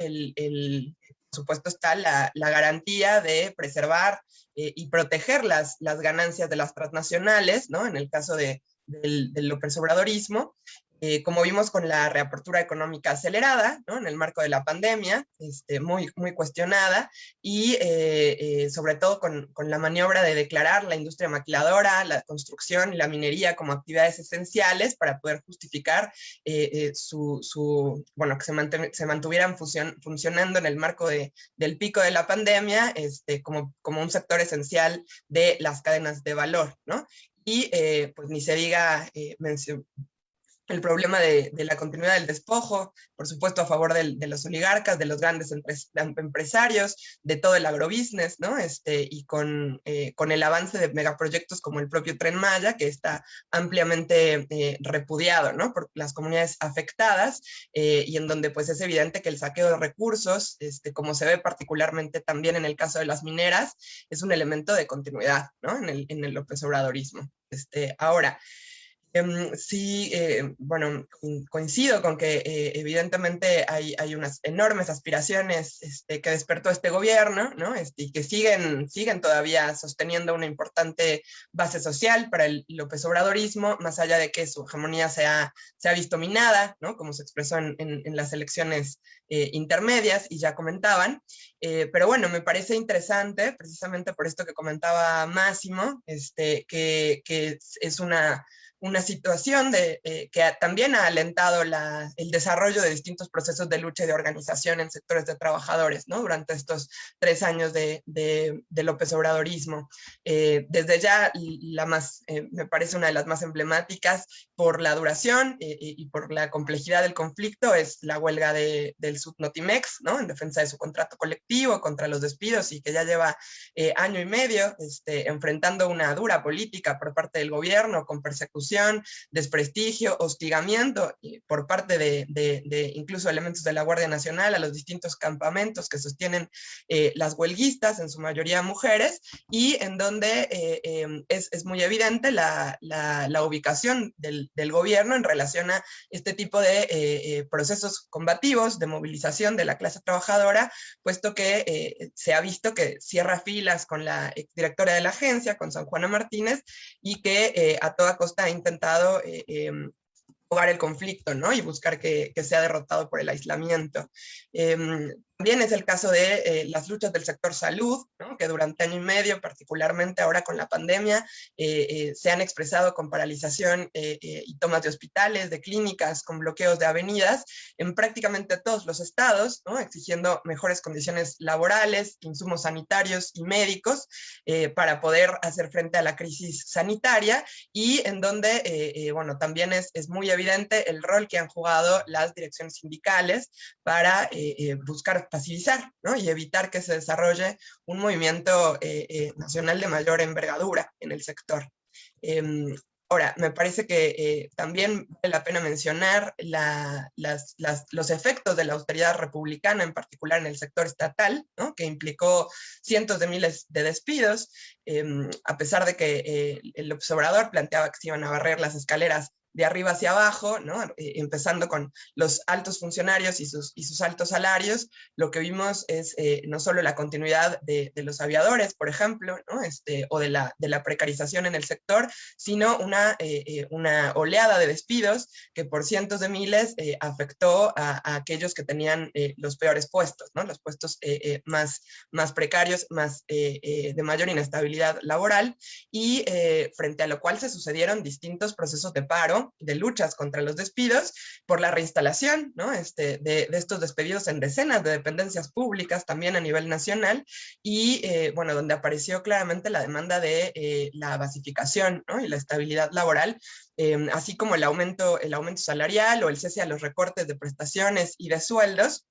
supuesto está la garantía de preservar y proteger las ganancias de las transnacionales, ¿no? En el caso del López Obradorismo, como vimos con la reapertura económica acelerada, ¿no? En el marco de la pandemia, muy cuestionada, y sobre todo con la maniobra de declarar la industria maquiladora, la construcción y la minería como actividades esenciales para poder justificar bueno, que se mantuvieran funcionando en el marco del pico de la pandemia, como un sector esencial de las cadenas de valor, ¿no? Y pues ni se diga el problema de la continuidad del despojo, por supuesto a favor de los oligarcas, de los grandes empresarios, de todo el agrobusiness, ¿no? Y con el avance de megaproyectos como el propio Tren Maya, que está ampliamente repudiado, ¿no? Por las comunidades afectadas, y en donde pues es evidente que el saqueo de recursos, como se ve particularmente también en el caso de las mineras, es un elemento de continuidad, ¿no? En el López Obradorismo. Ahora, sí, bueno, coincido con que evidentemente hay unas enormes aspiraciones que despertó este gobierno, ¿no? Y que siguen todavía sosteniendo una importante base social para el López Obradorismo, más allá de que su hegemonía se ha visto minada, ¿no? Como se expresó en las elecciones intermedias, y ya comentaban. Pero bueno, me parece interesante, precisamente por esto que comentaba Máximo, que es una situación que también ha alentado el desarrollo de distintos procesos de lucha y de organización en sectores de trabajadores, ¿no? Durante estos 3 años de López Obradorismo. Desde ya, me parece una de las más emblemáticas por la duración y por la complejidad del conflicto, es la huelga del Subnotimex, ¿no? En defensa de su contrato colectivo contra los despidos, y que ya lleva año y medio enfrentando una dura política por parte del gobierno, con persecución, desprestigio, hostigamiento por parte de incluso elementos de la Guardia Nacional a los distintos campamentos que sostienen las huelguistas, en su mayoría mujeres, y en donde es muy evidente la ubicación del gobierno en relación a este tipo de procesos combativos de movilización de la clase trabajadora, puesto que se ha visto que cierra filas con la exdirectora de la agencia, con San Juana Martínez, y que a toda costa ha intentado ahogar el conflicto, ¿no? Y buscar que sea derrotado por el aislamiento. También es el caso de las luchas del sector salud, ¿no? Que durante año y medio, particularmente ahora con la pandemia, se han expresado con paralización y tomas de hospitales, de clínicas, con bloqueos de avenidas en prácticamente todos los estados, ¿no? Exigiendo mejores condiciones laborales, insumos sanitarios y médicos para poder hacer frente a la crisis sanitaria, y en donde, bueno, también es muy evidente el rol que han jugado las direcciones sindicales para buscar pasivizar, ¿no? Y evitar que se desarrolle un movimiento nacional de mayor envergadura en el sector. Ahora, me parece que también vale la pena mencionar los efectos de la austeridad republicana, en particular en el sector estatal, ¿no? Que implicó cientos de miles de despidos, a pesar de que el observador planteaba que se iban a barrer las escaleras de arriba hacia abajo, ¿no? Empezando con los altos funcionarios y sus altos salarios. Lo que vimos es no solo la continuidad de los aviadores, por ejemplo, ¿no? O de la precarización en el sector, sino una oleada de despidos que por cientos de miles afectó a aquellos que tenían los peores puestos, ¿no? Los puestos más precarios, de mayor inestabilidad laboral, y frente a lo cual se sucedieron distintos procesos de paro, de luchas contra los despidos, por la reinstalación, ¿no? de estos despedidos en decenas de dependencias públicas, también a nivel nacional, y bueno, donde apareció claramente la demanda de la basificación, ¿no? Y la estabilidad laboral, así como el aumento salarial o el cese a los recortes de prestaciones y de sueldos,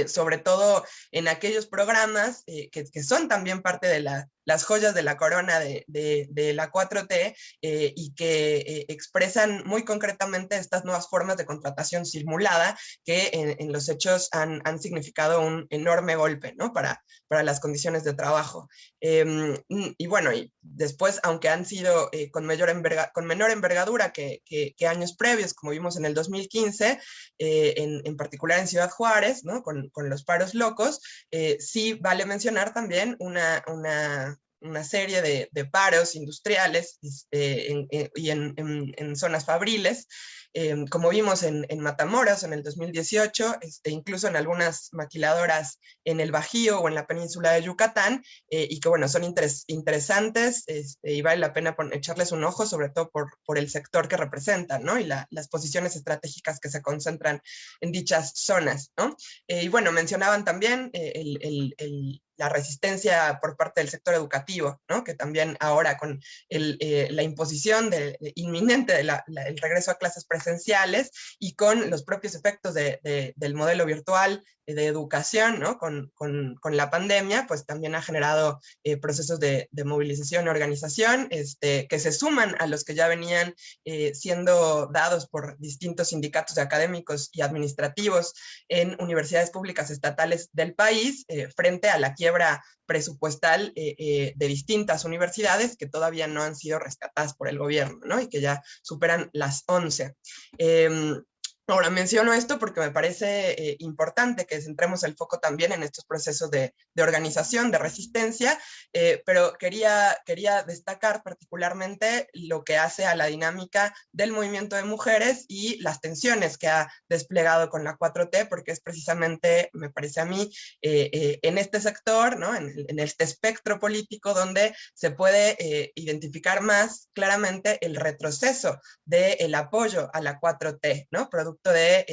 sobre todo en aquellos programas que son también parte de las joyas de la corona de la 4T, y que expresan muy concretamente estas nuevas formas de contratación simulada que en los hechos han significado un enorme golpe, ¿no? para las condiciones de trabajo. Y bueno, y después, aunque han sido con menor envergadura que años previos, como vimos en el 2015, en particular en Ciudad Juárez, ¿no? con los paros locos, sí vale mencionar también una serie de paros industriales y en zonas fabriles, como vimos en Matamoros en el 2018, incluso en algunas maquiladoras en el Bajío o en la península de Yucatán, y que bueno, son interesantes, y vale la pena echarles un ojo, sobre todo por el sector que representan, ¿no? Y las posiciones estratégicas que se concentran en dichas zonas, ¿no? Y bueno, mencionaban también la resistencia por parte del sector educativo, ¿no? Que también ahora con la imposición inminente del regreso a clases presenciales y con los propios efectos del modelo virtual de educación, ¿no? Con la pandemia, pues también ha generado procesos de movilización y organización, que se suman a los que ya venían siendo dados por distintos sindicatos académicos y administrativos en universidades públicas estatales del país, frente a la quiebra presupuestal de distintas universidades que todavía no han sido rescatadas por el gobierno, ¿no? Y que ya superan las 11. Ahora menciono esto porque me parece importante que centremos el foco también en estos procesos de organización, de resistencia, pero quería destacar particularmente lo que hace a la dinámica del movimiento de mujeres y las tensiones que ha desplegado con la 4T, porque es precisamente, me parece a mí, en este sector, ¿no? en este espectro político donde se puede identificar más claramente el retroceso del apoyo a la 4T, ¿no? Producto de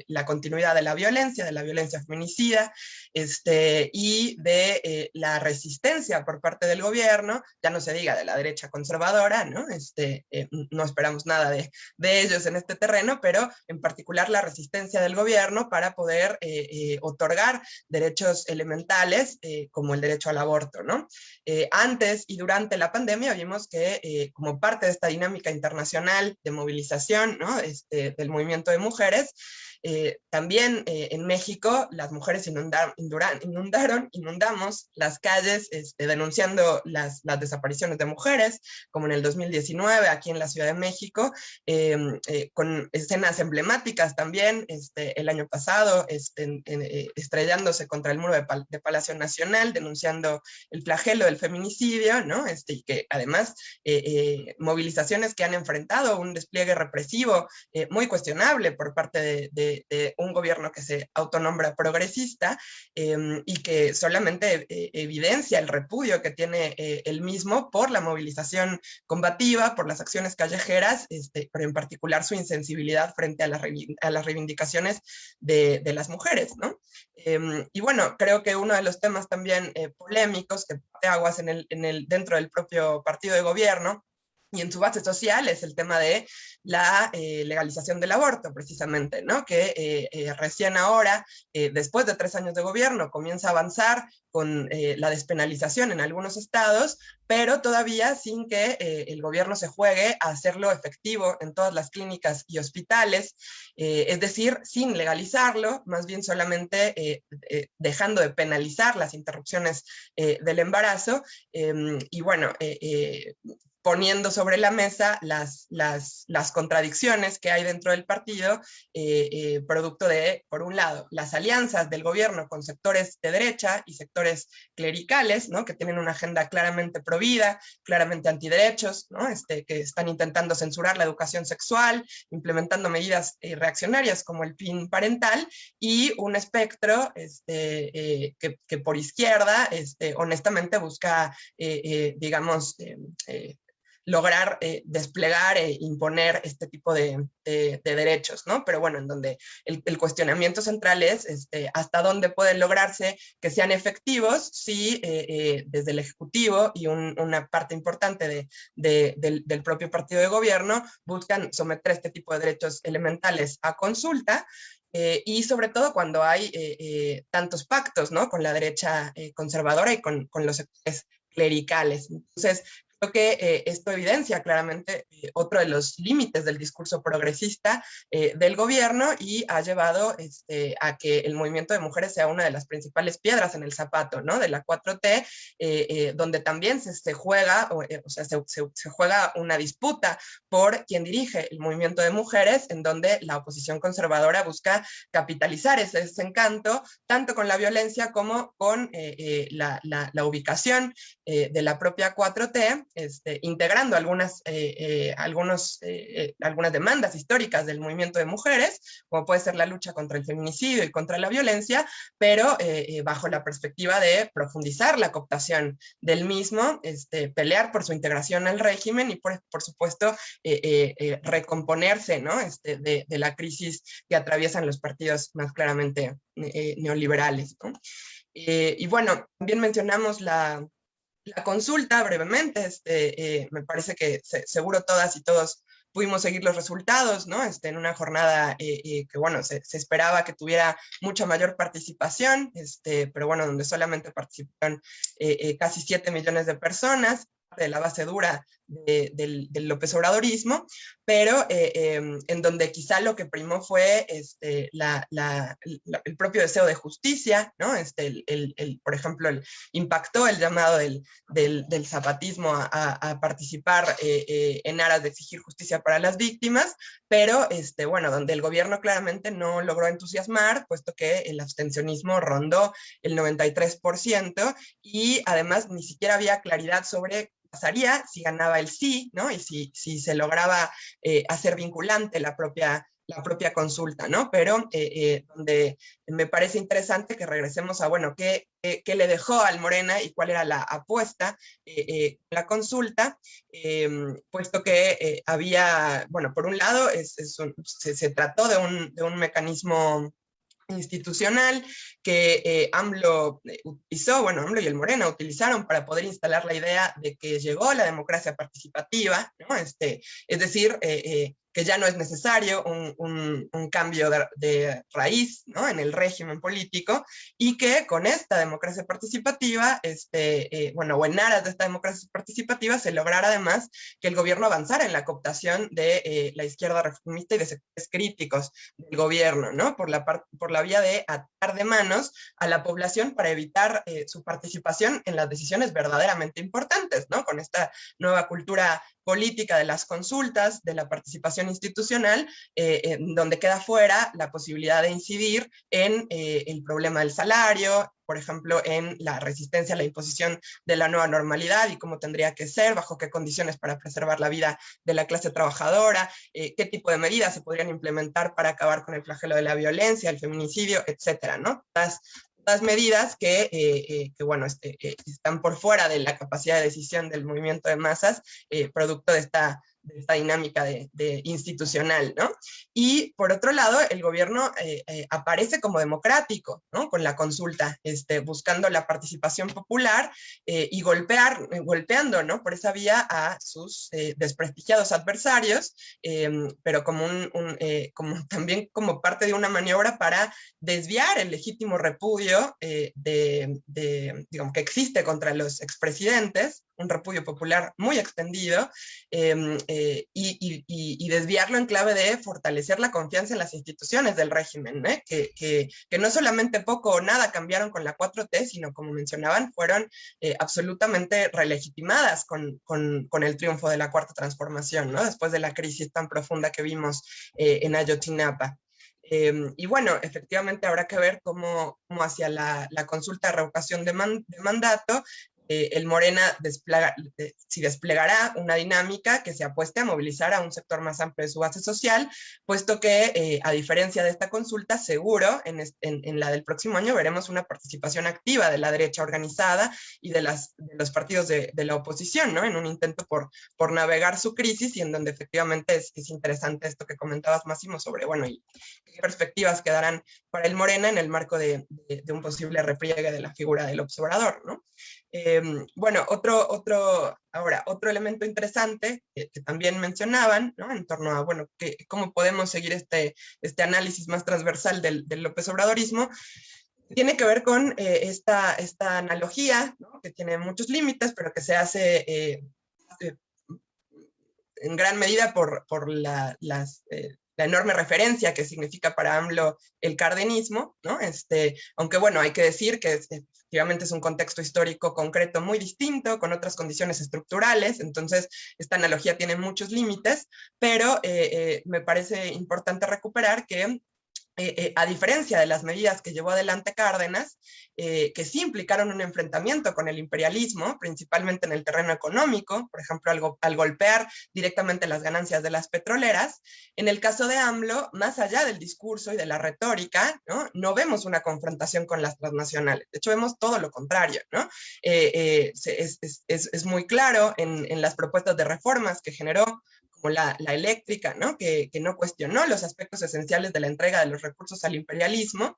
la continuidad de la violencia feminicida, y de la resistencia por parte del gobierno, ya no se diga de la derecha conservadora, ¿no? No esperamos nada de ellos en este terreno, pero en particular la resistencia del gobierno para poder otorgar derechos elementales, como el derecho al aborto, ¿no? Antes y durante la pandemia vimos que como parte de esta dinámica internacional de movilización, ¿no? Del movimiento de mujeres, también en México las mujeres inundamos las calles denunciando las desapariciones de mujeres, como en el 2019 aquí en la Ciudad de México, con escenas emblemáticas también el año pasado, estrellándose contra el muro de Palacio Nacional, denunciando el flagelo del feminicidio, ¿no? Y que además movilizaciones que han enfrentado un despliegue represivo muy cuestionable por parte de un gobierno que se autonombra progresista, y que solamente evidencia el repudio que tiene el mismo por la movilización combativa, por las acciones callejeras, pero en particular su insensibilidad frente a las reivindicaciones de las mujeres, ¿no? Y bueno, creo que uno de los temas también polémicos que parte aguas dentro del propio partido de gobierno y en su base social es el tema de la legalización del aborto, precisamente, ¿no? Que recién ahora, después de 3 años de gobierno, comienza a avanzar con la despenalización en algunos estados, pero todavía sin que el gobierno se juegue a hacerlo efectivo en todas las clínicas y hospitales, es decir, sin legalizarlo, más bien solamente dejando de penalizar las interrupciones del embarazo, y bueno, poniendo sobre la mesa las contradicciones que hay dentro del partido, producto de, por un lado, las alianzas del gobierno con sectores de derecha y sectores clericales, ¿no? Que tienen una agenda claramente provida, claramente antiderechos, ¿no? Que están intentando censurar la educación sexual, implementando medidas reaccionarias como el PIN parental, y un espectro que por izquierda, honestamente busca, digamos, lograr desplegar e imponer este tipo de derechos, ¿no? Pero bueno, en donde el cuestionamiento central es hasta dónde pueden lograrse que sean efectivos si desde el Ejecutivo y una parte importante del propio partido de gobierno buscan someter este tipo de derechos elementales a consulta, y sobre todo cuando hay tantos pactos, ¿no? Con la derecha conservadora y con los sectores clericales. Entonces, creo que esto evidencia claramente otro de los límites del discurso progresista del gobierno, y ha llevado a que el movimiento de mujeres sea una de las principales piedras en el zapato, ¿no? De la 4T, donde también se juega, o sea, se juega una disputa por quien dirige el movimiento de mujeres, en donde la oposición conservadora busca capitalizar ese encanto, tanto con la violencia como con la ubicación de la propia 4T, integrando algunas demandas históricas del movimiento de mujeres, como puede ser la lucha contra el feminicidio y contra la violencia, pero bajo la perspectiva de profundizar la cooptación del mismo, pelear por su integración al régimen y por supuesto recomponerse, ¿no? de la crisis que atraviesan los partidos más claramente neoliberales, ¿no? Y bueno, también mencionamos la consulta brevemente. Me parece que seguro todas y todos pudimos seguir los resultados, ¿no? En una jornada que, bueno, se esperaba que tuviera mucha mayor participación, pero bueno, donde solamente participaron casi 7 millones de personas, de la base dura del López Obradorismo, pero en donde quizá lo que primó fue el propio deseo de justicia, ¿no? Por ejemplo, impactó el llamado del zapatismo a participar en aras de exigir justicia para las víctimas, pero bueno, donde el gobierno claramente no logró entusiasmar, puesto que el abstencionismo rondó el 93%, y además ni siquiera había claridad sobre pasaría si ganaba el sí, ¿no? Y si se lograba hacer vinculante la propia consulta, ¿no? Pero donde me parece interesante que regresemos a, bueno, ¿qué le dejó al Morena y cuál era la apuesta la consulta? Puesto que había, bueno, por un lado, se trató de un mecanismo institucional que AMLO utilizó, bueno, AMLO y el Morena utilizaron para poder instalar la idea de que llegó la democracia participativa, ¿no? Es decir, que ya no es necesario un cambio de raíz, ¿no? En el régimen político, y que con esta democracia participativa, bueno, o en aras de esta democracia participativa, se lograra además que el gobierno avanzara en la cooptación de la izquierda reformista y de sectores críticos del gobierno, ¿no? Por la vía de atar de manos a la población para evitar su participación en las decisiones verdaderamente importantes, ¿no? Con esta nueva cultura política de las consultas, de la participación institucional, donde queda fuera la posibilidad de incidir en el problema del salario, por ejemplo, en la resistencia a la imposición de la nueva normalidad y cómo tendría que ser, bajo qué condiciones para preservar la vida de la clase trabajadora, qué tipo de medidas se podrían implementar para acabar con el flagelo de la violencia, el feminicidio, etcétera, ¿no? Las medidas que bueno, están por fuera de la capacidad de decisión del movimiento de masas, producto de esta dinámica de institucional, ¿no? Y por otro lado, el gobierno aparece como democrático, ¿no? Con la consulta, buscando la participación popular y golpeando, ¿no? Por esa vía a sus desprestigiados adversarios, pero como también como parte de una maniobra para desviar el legítimo repudio digamos, que existe contra los expresidentes, un repudio popular muy extendido, y desviarlo en clave de fortalecer la confianza en las instituciones del régimen, que no solamente poco o nada cambiaron con la 4T, sino, como mencionaban, fueron absolutamente relegitimadas con el triunfo de la Cuarta Transformación, ¿no? Después de la crisis tan profunda que vimos en Ayotzinapa. Y bueno, efectivamente habrá que ver cómo hacia la consulta de revocación de mandato, el Morena si desplegará una dinámica que se apueste a movilizar a un sector más amplio de su base social, puesto que, a diferencia de esta consulta, seguro en la del próximo año veremos una participación activa de la derecha organizada y de los partidos de la oposición, ¿no? En un intento por navegar su crisis, y en donde efectivamente es interesante esto que comentabas, Máximo, sobre, bueno, y qué perspectivas quedarán para el Morena en el marco de un posible repliegue de la figura del observador, ¿no? Bueno, otro elemento interesante que también mencionaban, ¿no? En torno a, bueno, cómo podemos seguir este análisis más transversal del López Obradorismo, tiene que ver con esta analogía, ¿no? Que tiene muchos límites, pero que se hace en gran medida por la enorme referencia que significa para AMLO el cardenismo, ¿no? Aunque bueno, hay que decir que efectivamente es un contexto histórico concreto muy distinto, con otras condiciones estructurales, entonces esta analogía tiene muchos límites, pero me parece importante recuperar que a diferencia de las medidas que llevó adelante Cárdenas, que sí implicaron un enfrentamiento con el imperialismo, principalmente en el terreno económico, por ejemplo, al golpear directamente las ganancias de las petroleras, en el caso de AMLO, más allá del discurso y de la retórica, no vemos una confrontación con las transnacionales, de hecho vemos todo lo contrario, ¿no? Es muy claro en las propuestas de reformas que generó, como la eléctrica, ¿no? Que no cuestionó los aspectos esenciales de la entrega de los recursos al imperialismo,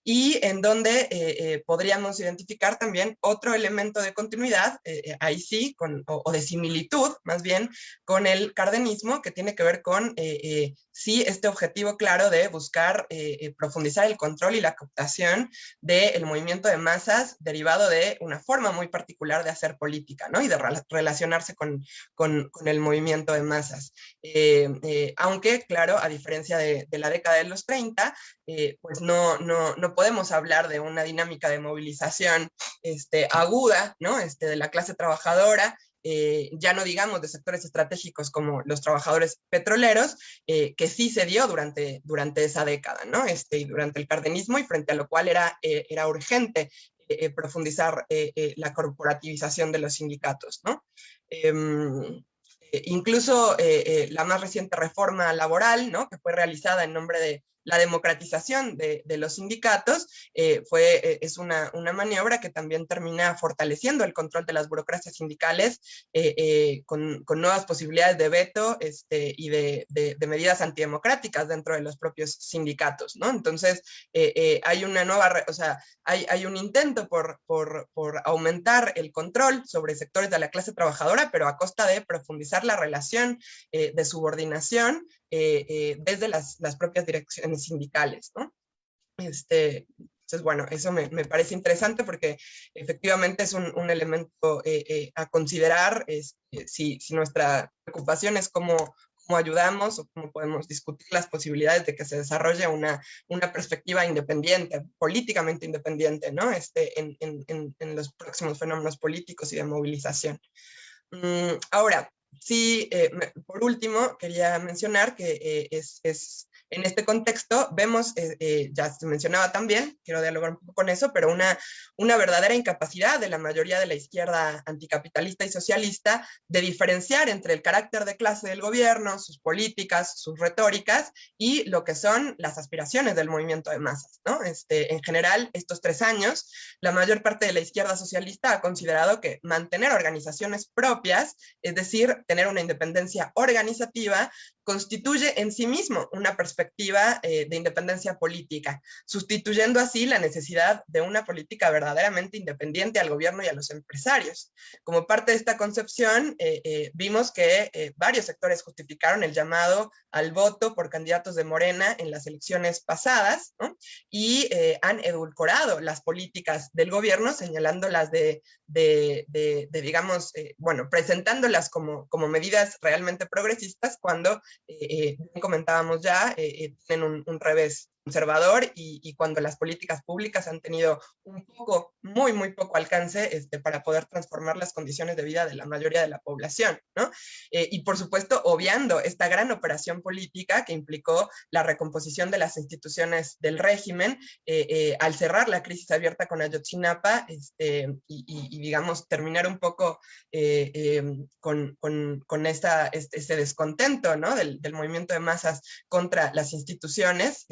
y en donde podríamos identificar también otro elemento de continuidad, ahí sí, o de similitud, más bien, con el cardenismo, que tiene que ver con, sí, este objetivo claro de buscar profundizar el control y la cooptación del movimiento de masas derivado de una forma muy particular de hacer política, ¿no? Y de relacionarse con el movimiento de masas. Aunque, claro, a diferencia de la década de los 30, pues no podemos hablar de una dinámica de movilización aguda, ¿no? De la clase trabajadora, ya no digamos de sectores estratégicos como los trabajadores petroleros, que sí se dio durante esa década, ¿no? Y durante el cardenismo, y frente a lo cual era urgente profundizar la corporativización de los sindicatos, ¿no? Incluso la más reciente reforma laboral, ¿no? Que fue realizada en nombre de la democratización de los sindicatos, es una maniobra que también termina fortaleciendo el control de las burocracias sindicales, con nuevas posibilidades de veto y de medidas antidemocráticas dentro de los propios sindicatos, ¿no? Entonces, hay una nueva, o sea, hay un intento por aumentar el control sobre sectores de la clase trabajadora, pero a costa de profundizar la relación de subordinación desde las propias direcciones sindicales, ¿no? Entonces, bueno, eso me parece interesante porque efectivamente es un elemento a considerar, si nuestra preocupación es cómo ayudamos o cómo podemos discutir las posibilidades de que se desarrolle una perspectiva independiente, políticamente independiente, ¿no? En los próximos fenómenos políticos y de movilización. Ahora, sí, por último, quería mencionar que es En este contexto vemos, ya se mencionaba también, quiero dialogar un poco con eso, pero una verdadera incapacidad de la mayoría de la izquierda anticapitalista y socialista de diferenciar entre el carácter de clase del gobierno, sus políticas, sus retóricas, y lo que son las aspiraciones del movimiento de masas, ¿no? En general, estos 3 años, la mayor parte de la izquierda socialista ha considerado que mantener organizaciones propias, es decir, tener una independencia organizativa, constituye en sí mismo una perspectiva de independencia política, sustituyendo así la necesidad de una política verdaderamente independiente al gobierno y a los empresarios. Como parte de esta concepción, vimos que varios sectores justificaron el llamado al voto por candidatos de Morena en las elecciones pasadas, ¿no? Y han edulcorado las políticas del gobierno, señalándolas digamos, bueno, presentándolas como medidas realmente progresistas, cuando, comentábamos ya, tienen un revés conservador, y cuando las políticas públicas han tenido un poco, muy poco alcance para poder transformar las condiciones de vida de la mayoría de la población, ¿no? Y por supuesto, obviando esta gran operación política que implicó la recomposición de las instituciones del régimen, al cerrar la crisis abierta con Ayotzinapa, y digamos, terminar un poco con ese descontento, ¿no? del movimiento de masas contra las instituciones,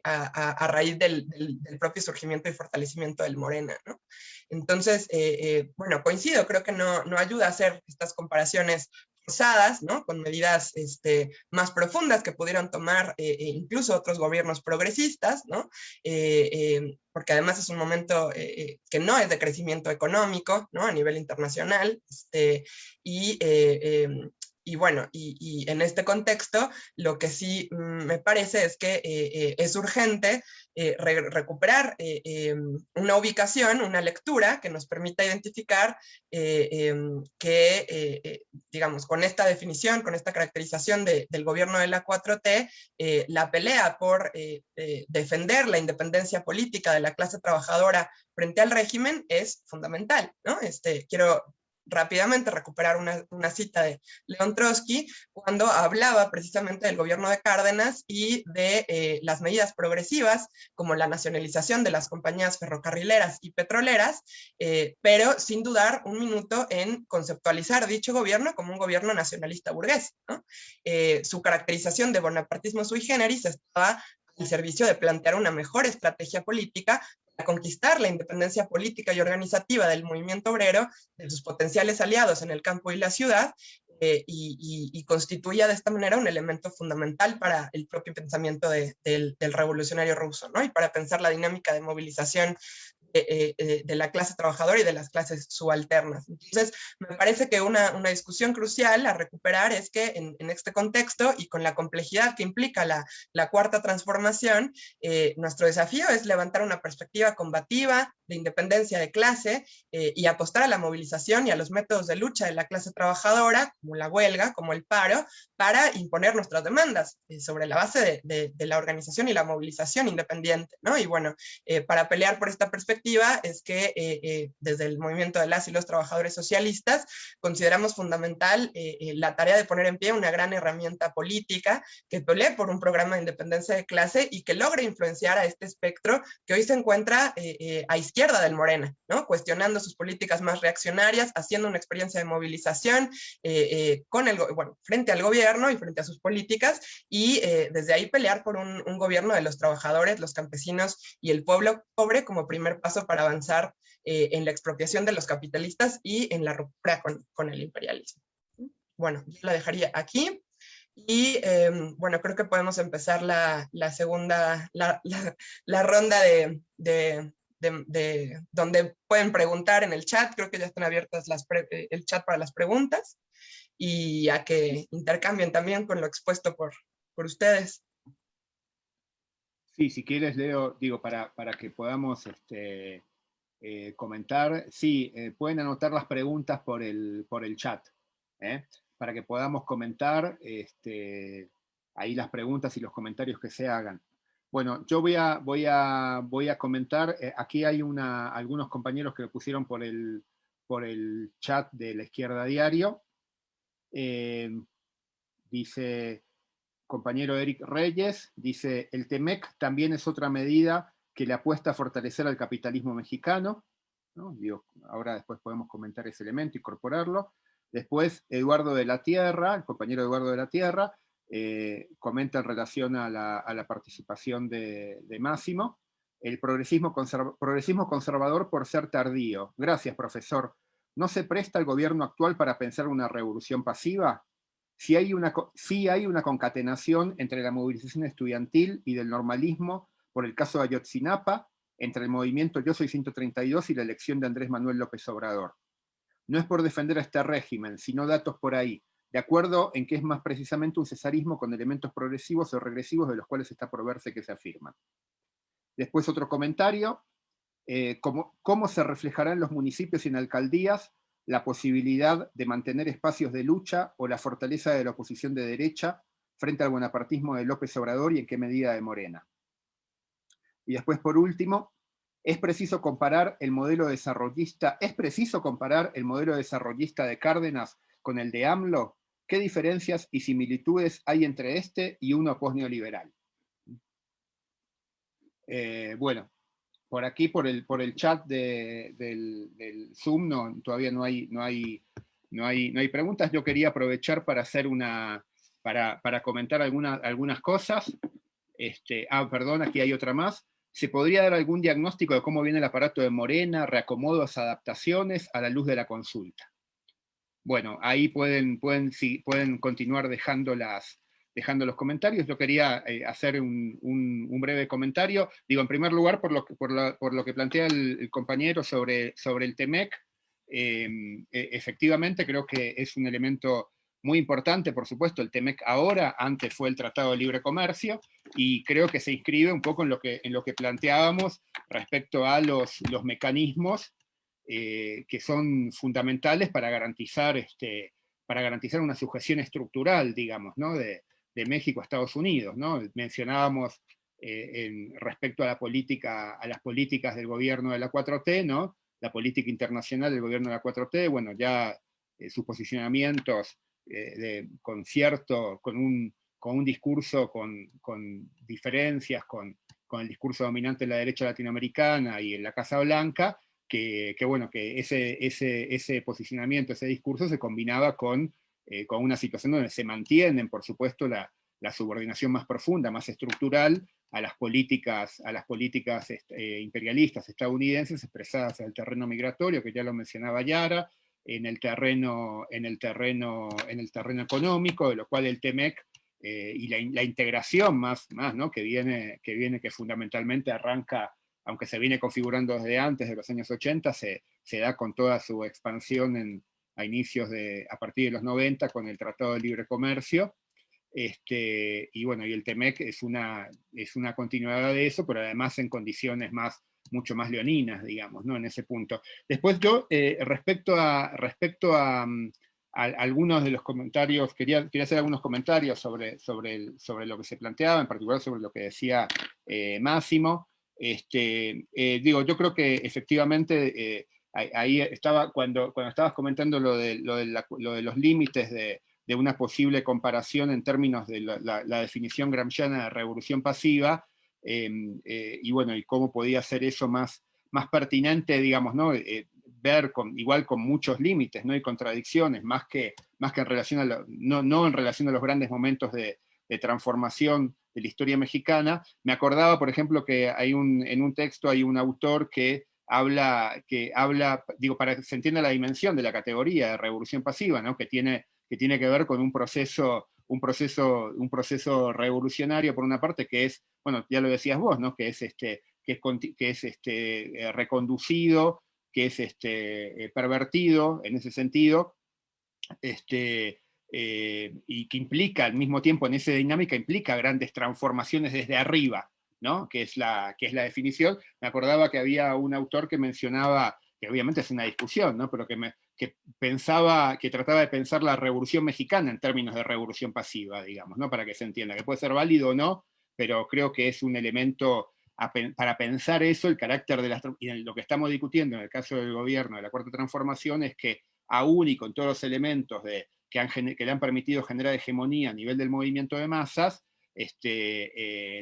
a raíz del propio surgimiento y fortalecimiento del Morena, ¿no? Entonces, bueno, coincido, creo que no ayuda a hacer estas comparaciones forzadas, ¿no? Con medidas más profundas que pudieron tomar incluso otros gobiernos progresistas, ¿no? Porque además es un momento que no es de crecimiento económico, ¿no? A nivel internacional, y bueno, y en este contexto, lo que sí me parece es que es urgente recuperar una ubicación, una lectura que nos permita identificar que, digamos, con esta definición, con esta caracterización del gobierno de la 4T, la pelea por defender la independencia política de la clase trabajadora frente al régimen es fundamental, ¿no? Quiero rápidamente recuperar una cita de León Trotsky, cuando hablaba precisamente del gobierno de Cárdenas y de las medidas progresivas, como la nacionalización de las compañías ferrocarrileras y petroleras, pero sin dudar un minuto en conceptualizar dicho gobierno como un gobierno nacionalista burgués, ¿no? Su caracterización de bonapartismo sui generis estaba al servicio de plantear una mejor estrategia política para conquistar la independencia política y organizativa del movimiento obrero, de sus potenciales aliados en el campo y la ciudad, y constituía de esta manera un elemento fundamental para el propio pensamiento del revolucionario ruso, ¿no? Y para pensar la dinámica de movilización de la clase trabajadora y de las clases subalternas. Entonces, me parece que una discusión crucial a recuperar es que en este contexto y con la complejidad que implica la cuarta transformación, nuestro desafío es levantar una perspectiva combativa, de independencia de clase, y apostar a la movilización y a los métodos de lucha de la clase trabajadora, como la huelga, como el paro, para imponer nuestras demandas sobre la base de la organización y la movilización independiente, ¿no? Y bueno, para pelear por esta perspectiva es que desde el movimiento de las y los trabajadores socialistas consideramos fundamental la tarea de poner en pie una gran herramienta política que pelee por un programa de independencia de clase y que logre influenciar a este espectro que hoy se encuentra a izquierda del Morena, ¿no? Cuestionando sus políticas más reaccionarias, haciendo una experiencia de movilización frente al gobierno y frente a sus políticas, y desde ahí pelear por un gobierno de los trabajadores, los campesinos y el pueblo pobre como primer paso para avanzar en la expropiación de los capitalistas y en la ruptura con el imperialismo. Bueno, yo la dejaría aquí. Y bueno, creo que podemos empezar la segunda, la ronda de donde pueden preguntar en el chat. Creo que ya están abiertas el chat para las preguntas, y a que intercambien también con lo expuesto por ustedes. Sí, si quieres, Leo, digo, para que podamos comentar, sí, pueden anotar las preguntas por el chat, para que podamos comentar ahí las preguntas y los comentarios que se hagan. Bueno, yo voy a comentar, aquí hay algunos compañeros que lo pusieron por el chat de La Izquierda Diario. Dice, compañero Eric Reyes dice, el TEMEC también es otra medida que le apuesta a fortalecer al capitalismo mexicano, ¿no? Digo, ahora después podemos comentar ese elemento, incorporarlo. Después Eduardo de la Tierra, el compañero Eduardo de la Tierra, comenta en relación a la participación de Máximo, el progresismo conservador por ser tardío. Gracias, profesor. ¿No se presta el gobierno actual para pensar una revolución pasiva? Sí hay una concatenación entre la movilización estudiantil y del normalismo por el caso de Ayotzinapa, entre el movimiento Yo Soy 132 y la elección de Andrés Manuel López Obrador. No es por defender a este régimen, sino datos por ahí, de acuerdo en que es más precisamente un cesarismo con elementos progresivos o regresivos de los cuales está por verse que se afirman. Después otro comentario, ¿cómo se reflejará en los municipios y en alcaldías la posibilidad de mantener espacios de lucha o la fortaleza de la oposición de derecha frente al bonapartismo de López Obrador y en qué medida de Morena? Y después, por último, ¿es preciso comparar el modelo desarrollista de Cárdenas con el de AMLO? ¿Qué diferencias y similitudes hay entre este y uno posneoliberal? Bueno, por aquí, por el chat del Zoom, todavía no hay preguntas. Yo quería aprovechar para hacer para comentar algunas cosas. Perdón, aquí hay otra más. ¿Se podría dar algún diagnóstico de cómo viene el aparato de Morena, reacomodos, adaptaciones a la luz de la consulta? Bueno, ahí pueden continuar dejando los comentarios. Yo quería hacer un breve comentario. Digo, en primer lugar, por lo que plantea el compañero sobre el TEMEC, efectivamente creo que es un elemento muy importante, por supuesto, el TEMEC ahora, antes fue el Tratado de Libre Comercio, y creo que se inscribe un poco en lo que planteábamos respecto a los mecanismos que son fundamentales para garantizar una sujeción estructural, digamos, ¿no? de México a Estados Unidos, ¿no? Mencionábamos respecto a las políticas del gobierno de la 4T, ¿no? La política internacional del gobierno de la 4T, bueno, ya sus posicionamientos con un discurso con diferencias con el discurso dominante de la derecha latinoamericana y en la Casa Blanca, que ese posicionamiento, ese discurso se combinaba con una situación donde se mantienen, por supuesto, la subordinación más profunda, más estructural a las políticas imperialistas estadounidenses expresadas en el terreno migratorio, que ya lo mencionaba Yara, en el terreno económico, de lo cual el TEMEC y la integración más ¿no? que fundamentalmente arranca, aunque se viene configurando desde antes de los años 80, se da con toda su expansión a partir de los 90 con el Tratado de Libre Comercio, y bueno, y el TEMEC es una continuidad de eso, pero además en condiciones mucho más leoninas, digamos, ¿no? En ese punto. Después yo, respecto a algunos de los comentarios, quería hacer algunos comentarios sobre lo que se planteaba, en particular sobre lo que decía Máximo. Digo, yo creo que efectivamente ahí estaba, cuando estabas comentando lo de los límites de una posible comparación en términos de la definición gramsciana de revolución pasiva, y bueno, y cómo podía ser eso más pertinente, digamos, ¿no? Ver igual con muchos límites, ¿no? Y contradicciones, más que en relación no en relación a los grandes momentos de transformación de la historia mexicana. Me acordaba, por ejemplo, que en un texto hay un autor que habla, digo, para que se entienda la dimensión de la categoría de revolución pasiva, ¿no? que tiene que ver con un proceso revolucionario, por una parte, que es, bueno, ya lo decías vos, ¿no? que es reconducido, que es pervertido en ese sentido, y que implica al mismo tiempo, en esa dinámica, implica grandes transformaciones desde arriba, ¿no? que es la definición. Me acordaba que había un autor que mencionaba, que obviamente es una discusión, ¿no? pero que trataba de pensar la revolución mexicana en términos de revolución pasiva, digamos, ¿no? Para que se entienda, que puede ser válido o no, pero creo que es un elemento para pensar eso, el carácter y lo que estamos discutiendo en el caso del gobierno de la Cuarta Transformación es que aún y con todos los elementos de que le han permitido generar hegemonía a nivel del movimiento de masas,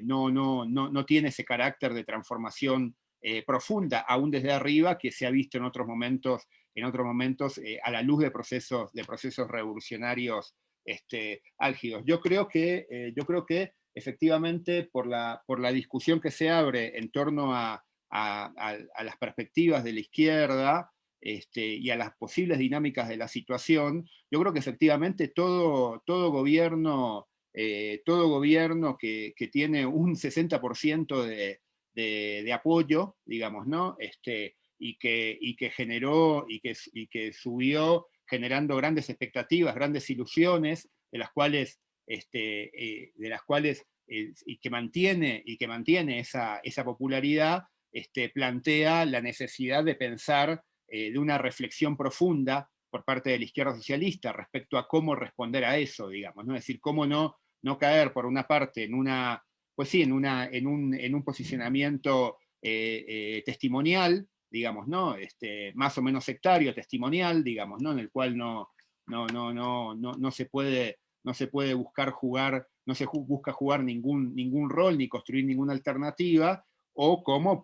no tiene ese carácter de transformación profunda, aún desde arriba, que se ha visto en otros momentos a la luz de procesos revolucionarios álgidos. Yo creo que efectivamente por la discusión que se abre en torno a las perspectivas de la izquierda, y a las posibles dinámicas de la situación, yo creo que efectivamente todo gobierno que tiene un 60% de apoyo, digamos, ¿no? Y que generó, y que subió generando grandes expectativas, grandes ilusiones, de las cuales y que mantiene esa popularidad, plantea la necesidad de pensar de una reflexión profunda por parte de la izquierda socialista respecto a cómo responder a eso, digamos, ¿no? Es decir, cómo no caer por una parte en un posicionamiento testimonial, digamos, ¿no? Más o menos sectario, testimonial, digamos, ¿no? En el cual no se puede buscar jugar, no se busca jugar ningún rol ni construir ninguna alternativa, o como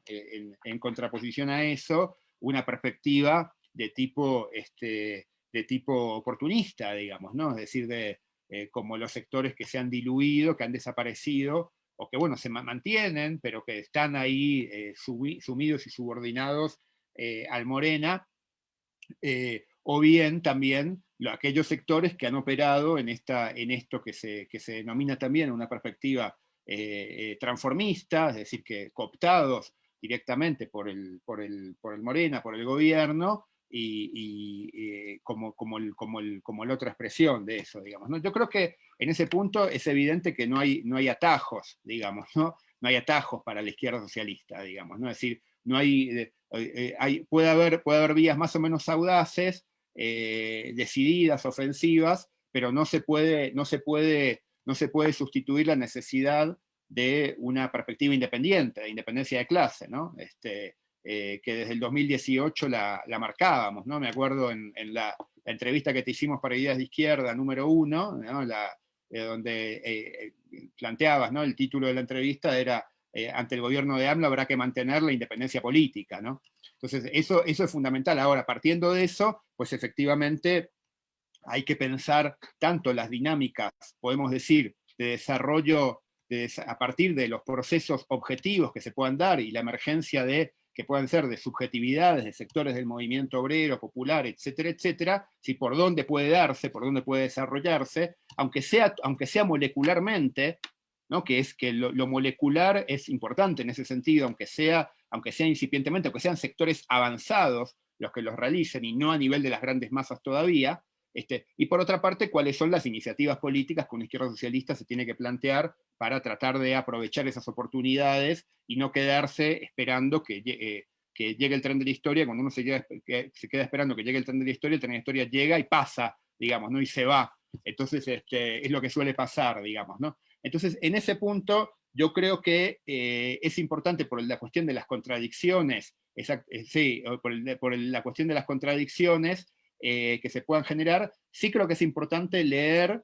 en contraposición a eso, una perspectiva de tipo oportunista, digamos, ¿no? Es decir, como los sectores que se han diluido, que han desaparecido, o que, bueno, se mantienen, pero que están ahí sumidos y subordinados al Morena, o bien también aquellos sectores que han operado en esto que se denomina también una perspectiva transformista, es decir, que cooptados directamente por el Morena, por el gobierno, como la otra expresión de eso, digamos, ¿no? Yo creo que en ese punto es evidente que no hay atajos, digamos, ¿no? No hay atajos para la izquierda socialista, digamos, ¿no? Es decir, no puede haber vías más o menos audaces, decididas, ofensivas, pero no se puede sustituir la necesidad de una perspectiva independiente, de independencia de clase, ¿no? Que desde el 2018 la marcábamos, ¿no? Me acuerdo en la entrevista que te hicimos para Ideas de Izquierda número 1, ¿no? Donde planteabas, ¿no? El título de la entrevista era ante el gobierno de AMLO habrá que mantener la independencia política, ¿no? Entonces, eso es fundamental. Ahora, partiendo de eso, pues efectivamente hay que pensar tanto las dinámicas, podemos decir, de desarrollo a partir de los procesos objetivos que se puedan dar y la emergencia que puedan ser de subjetividades de sectores del movimiento obrero, popular, etcétera, etcétera, si por dónde puede darse, por dónde puede desarrollarse, aunque sea molecularmente, ¿no? Que lo molecular es importante en ese sentido, aunque sea incipientemente, aunque sean sectores avanzados los que los realicen y no a nivel de las grandes masas todavía. Y por otra parte, cuáles son las iniciativas políticas que una izquierda socialista se tiene que plantear para tratar de aprovechar esas oportunidades y no quedarse esperando que llegue el tren de la historia. Cuando uno se queda esperando que llegue el tren de la historia, el tren de la historia llega y pasa, digamos, ¿no? Y se va. Entonces, es lo que suele pasar, digamos, ¿no? Entonces, en ese punto, yo creo que es importante por la cuestión de las contradicciones, por la cuestión de las contradicciones que se puedan generar. Sí creo que es importante leer,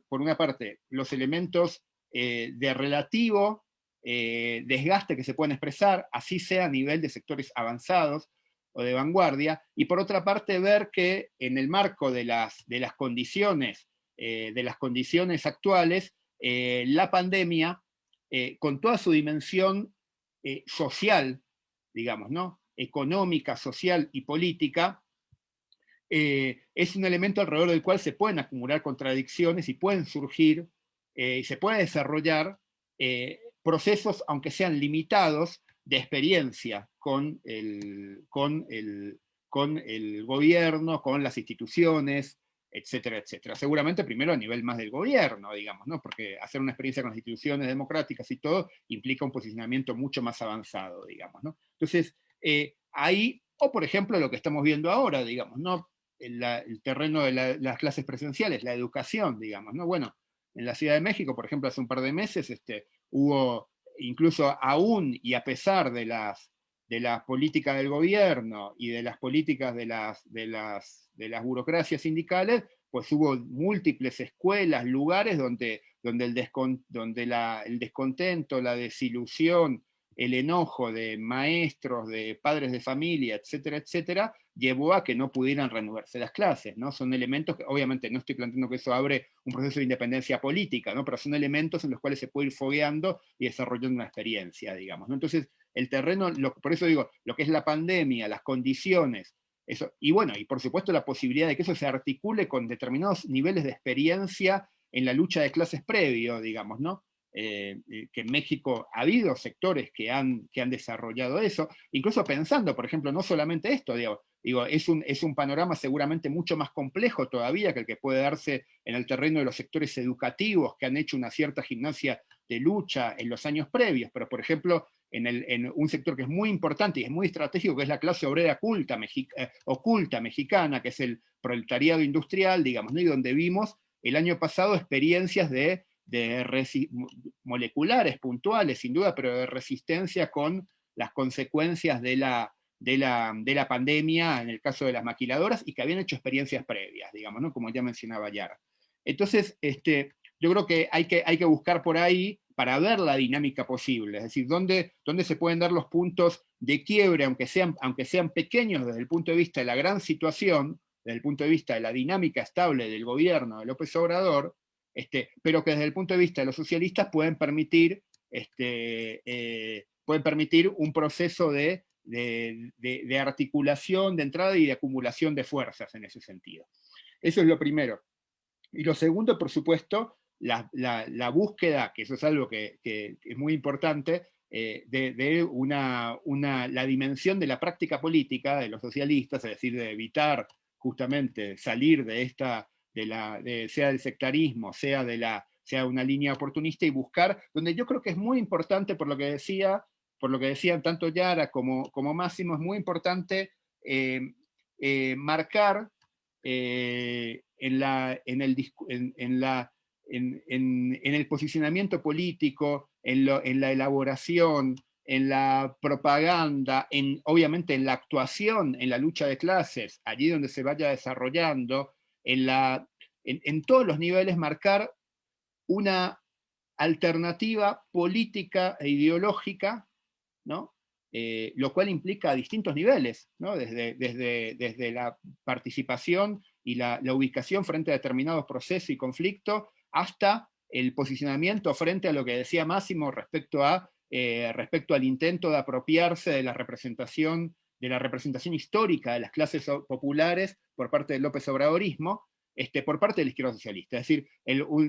por una parte, los elementos de relativo desgaste que se pueden expresar, así sea a nivel de sectores avanzados o de vanguardia, y por otra parte ver que en el marco de las condiciones actuales, la pandemia, con toda su dimensión social, digamos, ¿no? Económica, social y política, es un elemento alrededor del cual se pueden acumular contradicciones y pueden surgir, y se puede desarrollar procesos, aunque sean limitados, de experiencia con el gobierno, con las instituciones, etcétera, etcétera. Seguramente primero a nivel más del gobierno, digamos, ¿no? Porque hacer una experiencia con las instituciones democráticas y todo implica un posicionamiento mucho más avanzado, digamos, ¿no? Entonces, ahí, o por ejemplo lo que estamos viendo ahora, digamos, ¿no? El terreno de las clases presenciales, la educación, digamos, ¿no? Bueno, en la Ciudad de México, por ejemplo, hace un par de meses hubo, incluso aún y a pesar de las de las políticas del gobierno y de las políticas de las burocracias sindicales, pues hubo múltiples escuelas, lugares donde el descontento, la desilusión, el enojo de maestros, de padres de familia, etcétera, etcétera, llevó a que no pudieran reanudarse las clases, ¿no? Son elementos que, obviamente, no estoy planteando que eso abre un proceso de independencia política, ¿no? Pero son elementos en los cuales se puede ir fogueando y desarrollando una experiencia, digamos, ¿no? Entonces, el terreno, por eso digo, lo que es la pandemia, las condiciones, eso, y bueno, y por supuesto la posibilidad de que eso se articule con determinados niveles de experiencia en la lucha de clases previo, digamos, ¿no? Que en México ha habido sectores que han desarrollado eso, incluso pensando, por ejemplo, no solamente esto, digo, es un panorama seguramente mucho más complejo todavía que el que puede darse en el terreno de los sectores educativos que han hecho una cierta gimnasia de lucha en los años previos, pero por ejemplo, en un sector que es muy importante y es muy estratégico, que es la clase obrera oculta mexicana, que es el proletariado industrial, digamos, ¿no? Y donde vimos el año pasado experiencias moleculares, puntuales, sin duda, pero de resistencia con las consecuencias de la pandemia, en el caso de las maquiladoras, y que habían hecho experiencias previas, digamos, ¿no? Como ya mencionaba Yara. Entonces, yo creo que hay que buscar por ahí para ver la dinámica posible, es decir, dónde se pueden dar los puntos de quiebre, aunque sean pequeños desde el punto de vista de la gran situación, desde el punto de vista de la dinámica estable del gobierno de López Obrador, pero que desde el punto de vista de los socialistas pueden permitir un proceso de articulación, de entrada y de acumulación de fuerzas en ese sentido. Eso es lo primero. Y lo segundo, por supuesto, la búsqueda, que eso es algo que es muy importante, de la dimensión de la práctica política de los socialistas, es decir, de evitar justamente salir de esta, sea del sectarismo, sea una línea oportunista, y buscar, donde yo creo que es muy importante, por lo que decían tanto Yara como Máximo, es muy importante marcar en el posicionamiento político, en la elaboración, en la propaganda, obviamente en la actuación, en la lucha de clases, allí donde se vaya desarrollando, en todos los niveles, marcar una alternativa política e ideológica, ¿no? Lo cual implica distintos niveles, ¿no? Desde la participación y la ubicación frente a determinados procesos y conflictos, hasta el posicionamiento frente a lo que decía Máximo respecto al intento de apropiarse de la representación histórica de las clases populares por parte del López Obradorismo, por parte de la izquierda socialista. Es decir,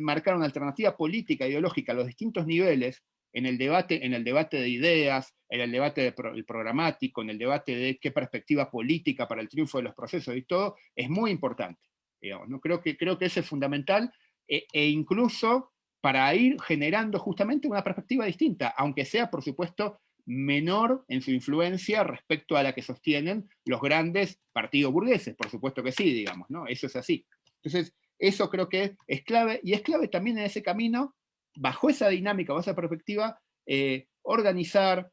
marcar una alternativa política, ideológica a los distintos niveles, en el debate de ideas, en el debate programático, en el debate de qué perspectiva política para el triunfo de los procesos y todo, es muy importante. Digamos, ¿no? Creo que eso es fundamental, e incluso para ir generando justamente una perspectiva distinta, aunque sea, por supuesto, menor en su influencia respecto a la que sostienen los grandes partidos burgueses, por supuesto que sí, digamos, ¿no? Eso es así. Entonces, eso creo que es clave, y es clave también en ese camino, bajo esa dinámica, bajo esa perspectiva, organizar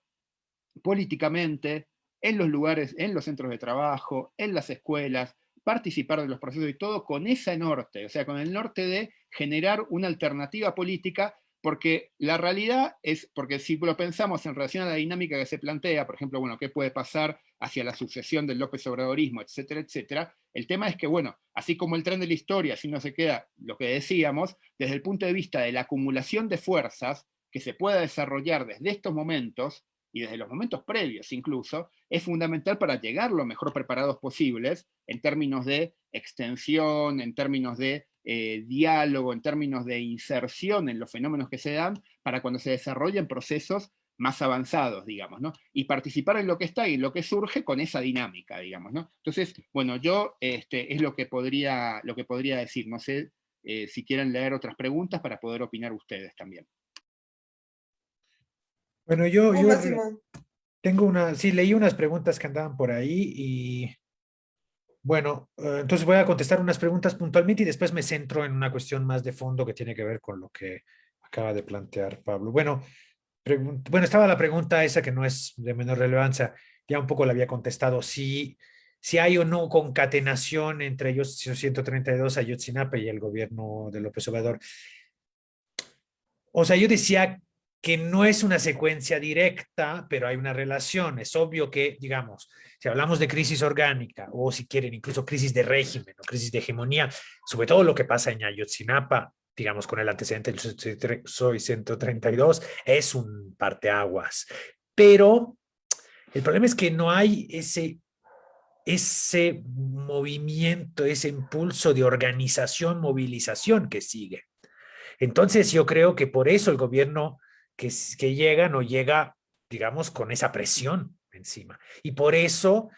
políticamente en los lugares, en los centros de trabajo, en las escuelas, participar de los procesos y todo con ese norte, o sea, con el norte de generar una alternativa política, porque la realidad es, porque si lo pensamos en relación a la dinámica que se plantea, por ejemplo, bueno, qué puede pasar hacia la sucesión del López Obradorismo, etcétera, etcétera, el tema es que, bueno, así como el tren de la historia, así no se queda lo que decíamos, desde el punto de vista de la acumulación de fuerzas que se pueda desarrollar desde estos momentos, y desde los momentos previos incluso, es fundamental para llegar lo mejor preparados posibles en términos de extensión, en términos de diálogo, en términos de inserción en los fenómenos que se dan, para cuando se desarrollen procesos más avanzados, digamos, ¿no? Y participar en lo que está y en lo que surge con esa dinámica, digamos, ¿no? Entonces, bueno, yo es lo que podría decir. No sé si quieren leer otras preguntas para poder opinar ustedes también. Bueno, yo tengo sí, leí unas preguntas que andaban por ahí y bueno, entonces voy a contestar unas preguntas puntualmente y después me centro en una cuestión más de fondo que tiene que ver con lo que acaba de plantear Pablo. Bueno, estaba la pregunta esa que no es de menor relevancia. ya un poco le había contestado, si hay o no concatenación entre ellos 132, Ayotzinapa y el gobierno de López Obrador. O sea, yo decía que no es una secuencia directa, pero hay una relación. Es obvio que, digamos, si hablamos de crisis orgánica o si quieren incluso crisis de régimen o crisis de hegemonía, sobre todo lo que pasa en Ayotzinapa, digamos, con el antecedente del Soy 132, es un parteaguas. Pero el problema es que no hay ese movimiento, ese impulso de organización, movilización que sigue. Entonces yo creo que por eso el gobierno que llega no llega, digamos, con esa presión encima. Y por eso,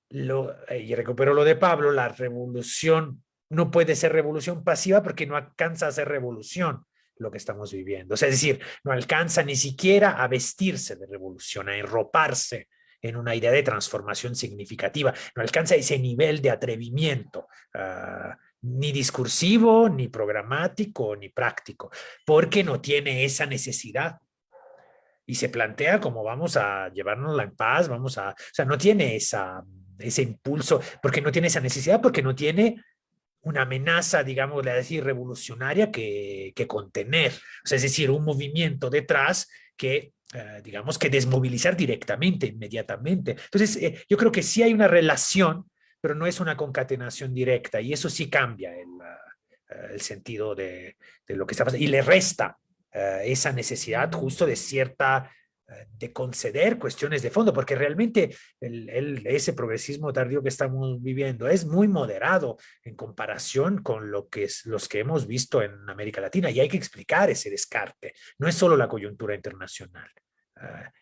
y recupero lo de Pablo, la revolución no puede ser revolución pasiva porque no alcanza a ser revolución lo que estamos viviendo. O sea, es decir, no alcanza ni siquiera a vestirse de revolución, a enroparse en una idea de transformación significativa. No alcanza ese nivel de atrevimiento. Ni discursivo, ni programático, ni práctico, porque no tiene esa necesidad. Y se plantea como vamos a llevárnosla en paz, o sea, no tiene ese impulso, porque no tiene esa necesidad, porque no tiene una amenaza, digamos, decir, revolucionaria que contener. O sea, es decir, un movimiento detrás que, digamos, que desmovilizar directamente, inmediatamente. Entonces, yo creo que sí hay una relación, pero no es una concatenación directa, y eso sí cambia el sentido de lo que está pasando, y le resta esa necesidad justo de cierta de conceder cuestiones de fondo, porque realmente ese progresismo tardío que estamos viviendo es muy moderado en comparación con los que hemos visto en América Latina, y hay que explicar ese descarte. No es solo la coyuntura internacional.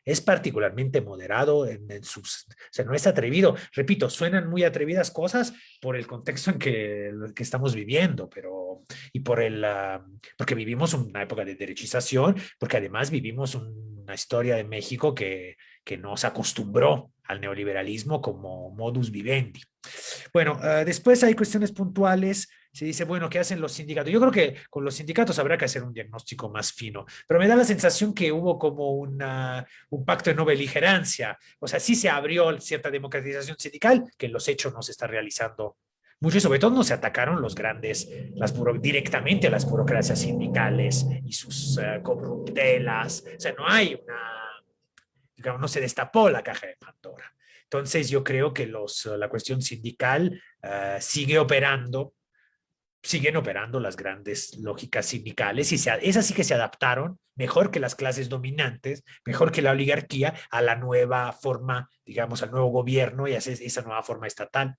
Es particularmente moderado o sea, no es atrevido. Repito, suenan muy atrevidas cosas por el contexto en que estamos viviendo, pero y porque vivimos una época de derechización, porque además vivimos una historia de México que nos acostumbró al neoliberalismo como modus vivendi. Bueno, después hay cuestiones puntuales. Se dice, bueno, ¿qué hacen los sindicatos? Yo creo que con los sindicatos habrá que hacer un diagnóstico más fino, pero me da la sensación que hubo como un pacto de no beligerancia. O sea, sí se abrió cierta democratización sindical, que en los hechos no se está realizando mucho, y sobre todo no se atacaron directamente a las burocracias sindicales y sus corruptelas. O sea, no hay digamos, no se destapó la caja de Pandora. Entonces yo creo que la cuestión sindical siguen operando las grandes lógicas sindicales, y esas sí que se adaptaron mejor que las clases dominantes, mejor que la oligarquía, a la nueva forma, digamos, al nuevo gobierno y a esa nueva forma estatal.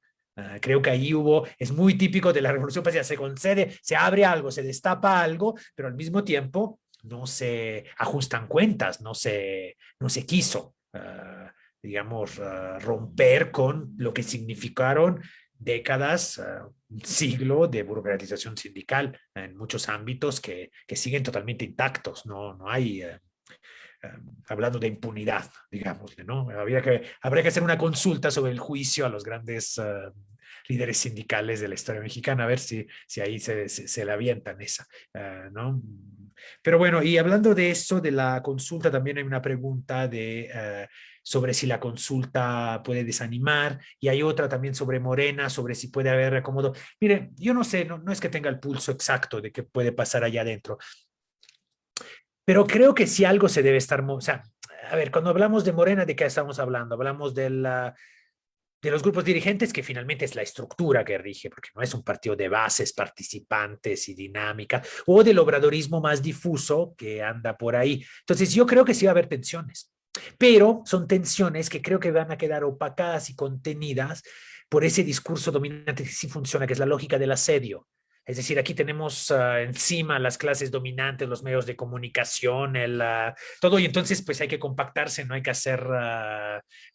Creo que ahí es muy típico de la Revolución Francesa, se concede, se abre algo, se destapa algo, pero al mismo tiempo no se ajustan cuentas, no se quiso, digamos, romper con lo que significaron décadas, un siglo de burocratización sindical en muchos ámbitos que siguen totalmente intactos. No hay, hablando de impunidad, digamos, ¿no? Habría que hacer una consulta sobre el juicio a los grandes líderes sindicales de la historia mexicana, a ver si ahí se la avientan esa, ¿no? Pero bueno, y hablando de eso, de la consulta, también hay una pregunta sobre si la consulta puede desanimar, y hay otra también sobre Morena, sobre si puede haber acomodo. Miren, yo no sé, no es que tenga el pulso exacto de qué puede pasar allá adentro, pero creo que si algo se debe estar, o sea, a ver, cuando hablamos de Morena, ¿de qué estamos hablando? Hablamos de los grupos dirigentes, que finalmente es la estructura que rige, porque no es un partido de bases, participantes y dinámica, o del obradorismo más difuso que anda por ahí. Entonces yo creo que sí va a haber tensiones, pero son tensiones que creo que van a quedar opacadas y contenidas por ese discurso dominante que sí funciona, que es la lógica del asedio. Es decir, aquí tenemos encima las clases dominantes, los medios de comunicación, todo, y entonces pues hay que compactarse, no hay que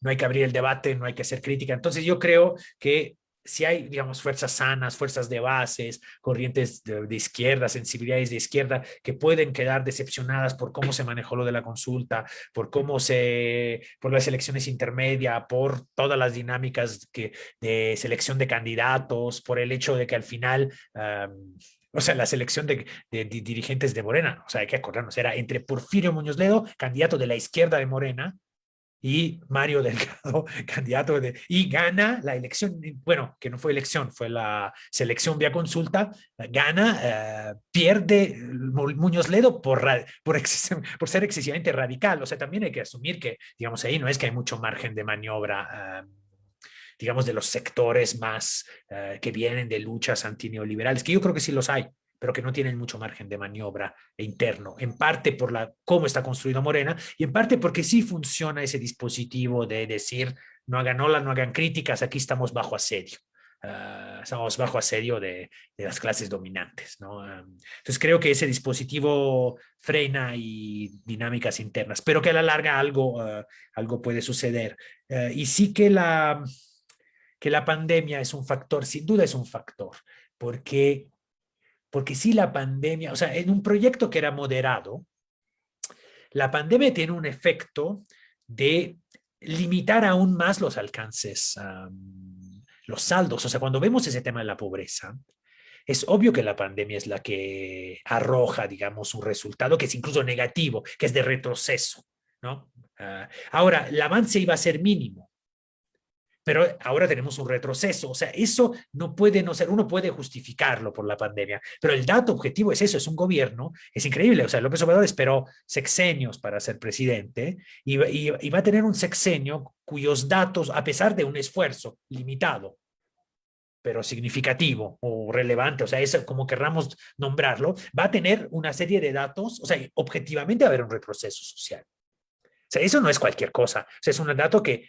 no hay que abrir el debate, no hay que hacer crítica. Entonces yo creo que si hay, digamos, fuerzas sanas, fuerzas de bases, corrientes de izquierda, sensibilidades de izquierda, que pueden quedar decepcionadas por cómo se manejó lo de la consulta, por las elecciones intermedias, por todas las dinámicas de selección de candidatos, por el hecho de que al final, o sea, la selección de dirigentes de Morena, o sea, hay que acordarnos, era entre Porfirio Muñoz Ledo, candidato de la izquierda de Morena, y Mario Delgado, candidato y gana la elección, bueno, que no fue elección, fue la selección vía consulta, gana, pierde Muñoz Ledo por ser excesivamente radical. O sea, también hay que asumir que, digamos, ahí no es que hay mucho margen de maniobra, digamos, de los sectores más que vienen de luchas antineoliberales, que yo creo que sí los hay, pero que no tienen mucho margen de maniobra interno, en parte por cómo está construido Morena y en parte porque sí funciona ese dispositivo de decir no hagan ola, no hagan críticas, aquí estamos bajo asedio. Estamos bajo asedio de las clases dominantes, ¿no? Entonces creo que ese dispositivo frena y dinámicas internas, pero que a la larga algo puede suceder. Y sí que la pandemia es un factor, sin duda es un factor, porque sí la pandemia, o sea, en un proyecto que era moderado, la pandemia tiene un efecto de limitar aún más los alcances, los saldos. O sea, cuando vemos ese tema de la pobreza, es obvio que la pandemia es la que arroja, digamos, un resultado que es incluso negativo, que es de retroceso, ¿no? Ahora, el avance iba a ser mínimo, pero ahora tenemos un retroceso. O sea, eso no puede no ser, uno puede justificarlo por la pandemia, pero el dato objetivo es eso, es un gobierno, es increíble. O sea, López Obrador esperó sexenios para ser presidente y va a tener un sexenio cuyos datos, a pesar de un esfuerzo limitado, pero significativo o relevante, o sea, es como querramos nombrarlo, va a tener una serie de datos, o sea, objetivamente va a haber un retroceso social. O sea, eso no es cualquier cosa. O sea, es un dato que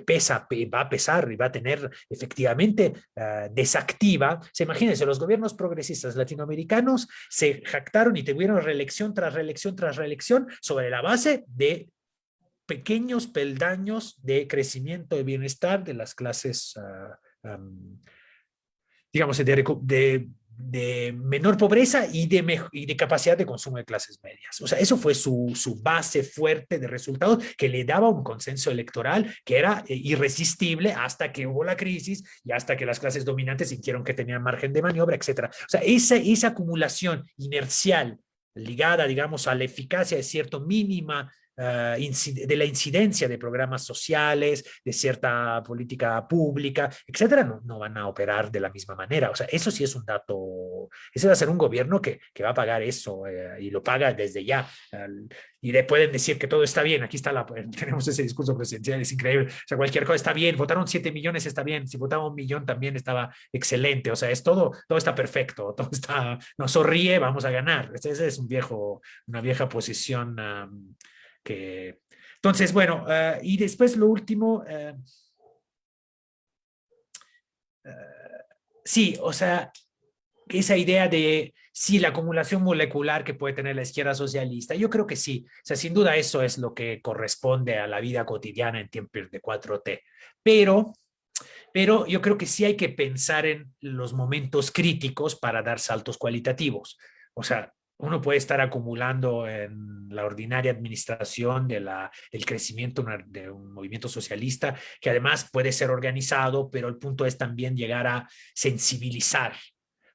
pesa, va a pesar y va a tener efectivamente desactiva. O sea, imagínense, los gobiernos progresistas latinoamericanos se jactaron y tuvieron reelección tras reelección tras reelección sobre la base de pequeños peldaños de crecimiento de bienestar de las clases, digamos, de menor pobreza y de capacidad de consumo de clases medias. O sea, eso fue su base fuerte de resultados que le daba un consenso electoral que era irresistible hasta que hubo la crisis y hasta que las clases dominantes sintieron que tenían margen de maniobra, etc. O sea, esa acumulación inercial ligada, digamos, a la eficacia de cierto mínima de la incidencia de programas sociales, de cierta política pública, etcétera, no van a operar de la misma manera. O sea, eso sí es un dato, ese va a ser un gobierno que va a pagar eso y lo paga desde ya. Y le pueden decir que todo está bien. Aquí está tenemos ese discurso presidencial, es increíble. O sea, cualquier cosa está bien. Votaron 7 millones, está bien. Si votaba 1 millón también estaba excelente. O sea, es todo está perfecto. Todo está, nos sonríe, vamos a ganar. Ese es una vieja posición que... Entonces, bueno, y después lo último, sí, o sea, esa idea de sí, la acumulación molecular que puede tener la izquierda socialista, yo creo que sí, o sea, sin duda eso es lo que corresponde a la vida cotidiana en tiempos de 4T, pero yo creo que sí hay que pensar en los momentos críticos para dar saltos cualitativos, o sea, uno puede estar acumulando en la ordinaria administración el crecimiento de un movimiento socialista, que además puede ser organizado, pero el punto es también llegar a sensibilizar,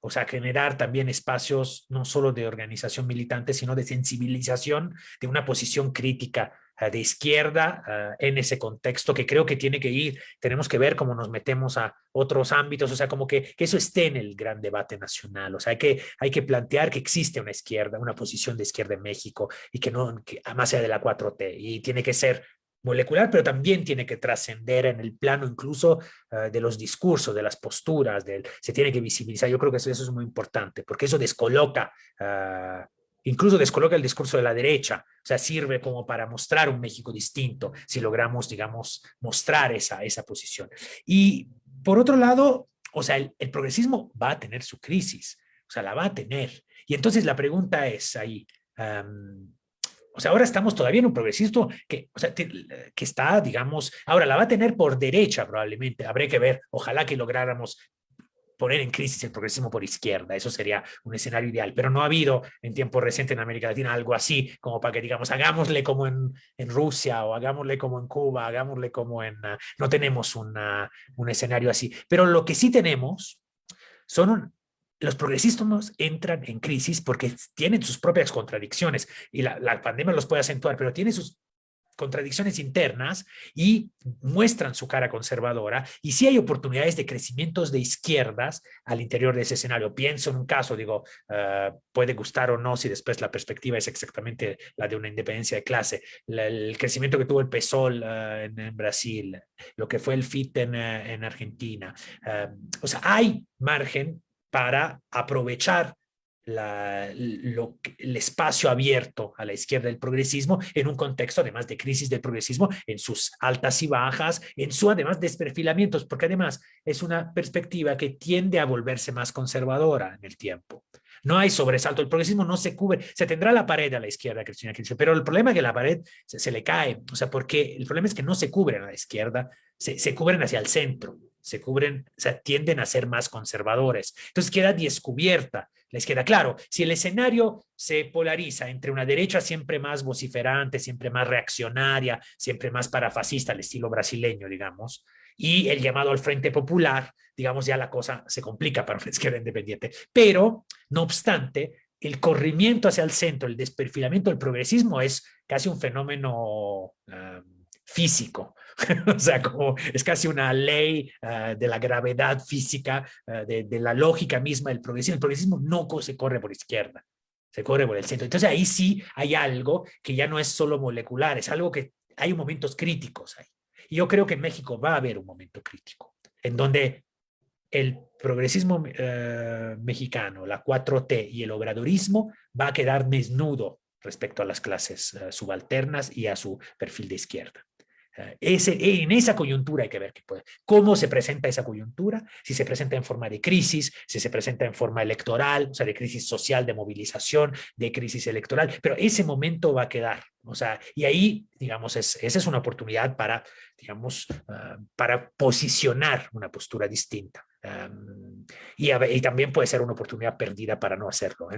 o sea, generar también espacios no solo de organización militante, sino de sensibilización de una posición crítica de izquierda en ese contexto que creo que tiene que ir, tenemos que ver cómo nos metemos a otros ámbitos, o sea, como que eso esté en el gran debate nacional, o sea, hay que plantear que existe una izquierda, una posición de izquierda en México y que más allá de la 4T, y tiene que ser molecular, pero también tiene que trascender en el plano incluso de los discursos, de las posturas, se tiene que visibilizar. Yo creo que eso es muy importante, porque eso descoloca incluso descoloca el discurso de la derecha, o sea, sirve como para mostrar un México distinto, si logramos, digamos, mostrar esa posición. Y por otro lado, o sea, el progresismo va a tener su crisis, o sea, la va a tener. Y entonces la pregunta es ahí, o sea, ahora estamos todavía en un progresismo que está, digamos, ahora la va a tener por derecha probablemente, habrá que ver, ojalá que lográramos poner en crisis el progresismo por izquierda, eso sería un escenario ideal, pero no ha habido en tiempo reciente en América Latina algo así, como para que digamos, hagámosle como en Rusia, o hagámosle como en Cuba, hagámosle como no tenemos un escenario así, pero lo que sí tenemos son los progresistas entran en crisis porque tienen sus propias contradicciones y la pandemia los puede acentuar, pero tiene sus contradicciones internas y muestran su cara conservadora, y sí hay oportunidades de crecimientos de izquierdas al interior de ese escenario. Pienso en un caso, digo, puede gustar o no si después la perspectiva es exactamente la de una independencia de clase, el crecimiento que tuvo el PSOL en Brasil, lo que fue el FIT en Argentina. O sea, hay margen para aprovechar el espacio abierto a la izquierda del progresismo en un contexto además de crisis del progresismo en sus altas y bajas, en su además desperfilamientos, porque además es una perspectiva que tiende a volverse más conservadora en el tiempo. No hay sobresalto, el progresismo no se cubre, se tendrá la pared a la izquierda, Cristina Kirchner, pero el problema es que la pared se le cae, o sea, porque el problema es que no se cubren a la izquierda, se cubren hacia el centro, se cubren, o sea, tienden a ser más conservadores. Entonces queda descubierta la izquierda. Claro, si el escenario se polariza entre una derecha siempre más vociferante, siempre más reaccionaria, siempre más parafascista, al estilo brasileño, digamos, y el llamado al Frente Popular, digamos, ya la cosa se complica para una izquierda independiente. Pero, no obstante, el corrimiento hacia el centro, el desperfilamiento del progresismo es casi un fenómeno físico. O sea, como es casi una ley de la gravedad física, de la lógica misma del progresismo. El progresismo no se corre por izquierda, se corre por el centro. Entonces ahí sí hay algo que ya no es solo molecular, es algo que hay momentos críticos ahí. Y yo creo que en México va a haber un momento crítico, en donde el progresismo mexicano, la 4T y el obradorismo va a quedar desnudo respecto a las clases subalternas y a su perfil de izquierda. En esa coyuntura hay que ver cómo se presenta esa coyuntura, si se presenta en forma de crisis, si se presenta en forma electoral, o sea, de crisis social, de movilización, de crisis electoral, pero ese momento va a quedar, o sea, y ahí, digamos, esa es una oportunidad para, digamos, para posicionar una postura distinta. Y también puede ser una oportunidad perdida para no hacerlo.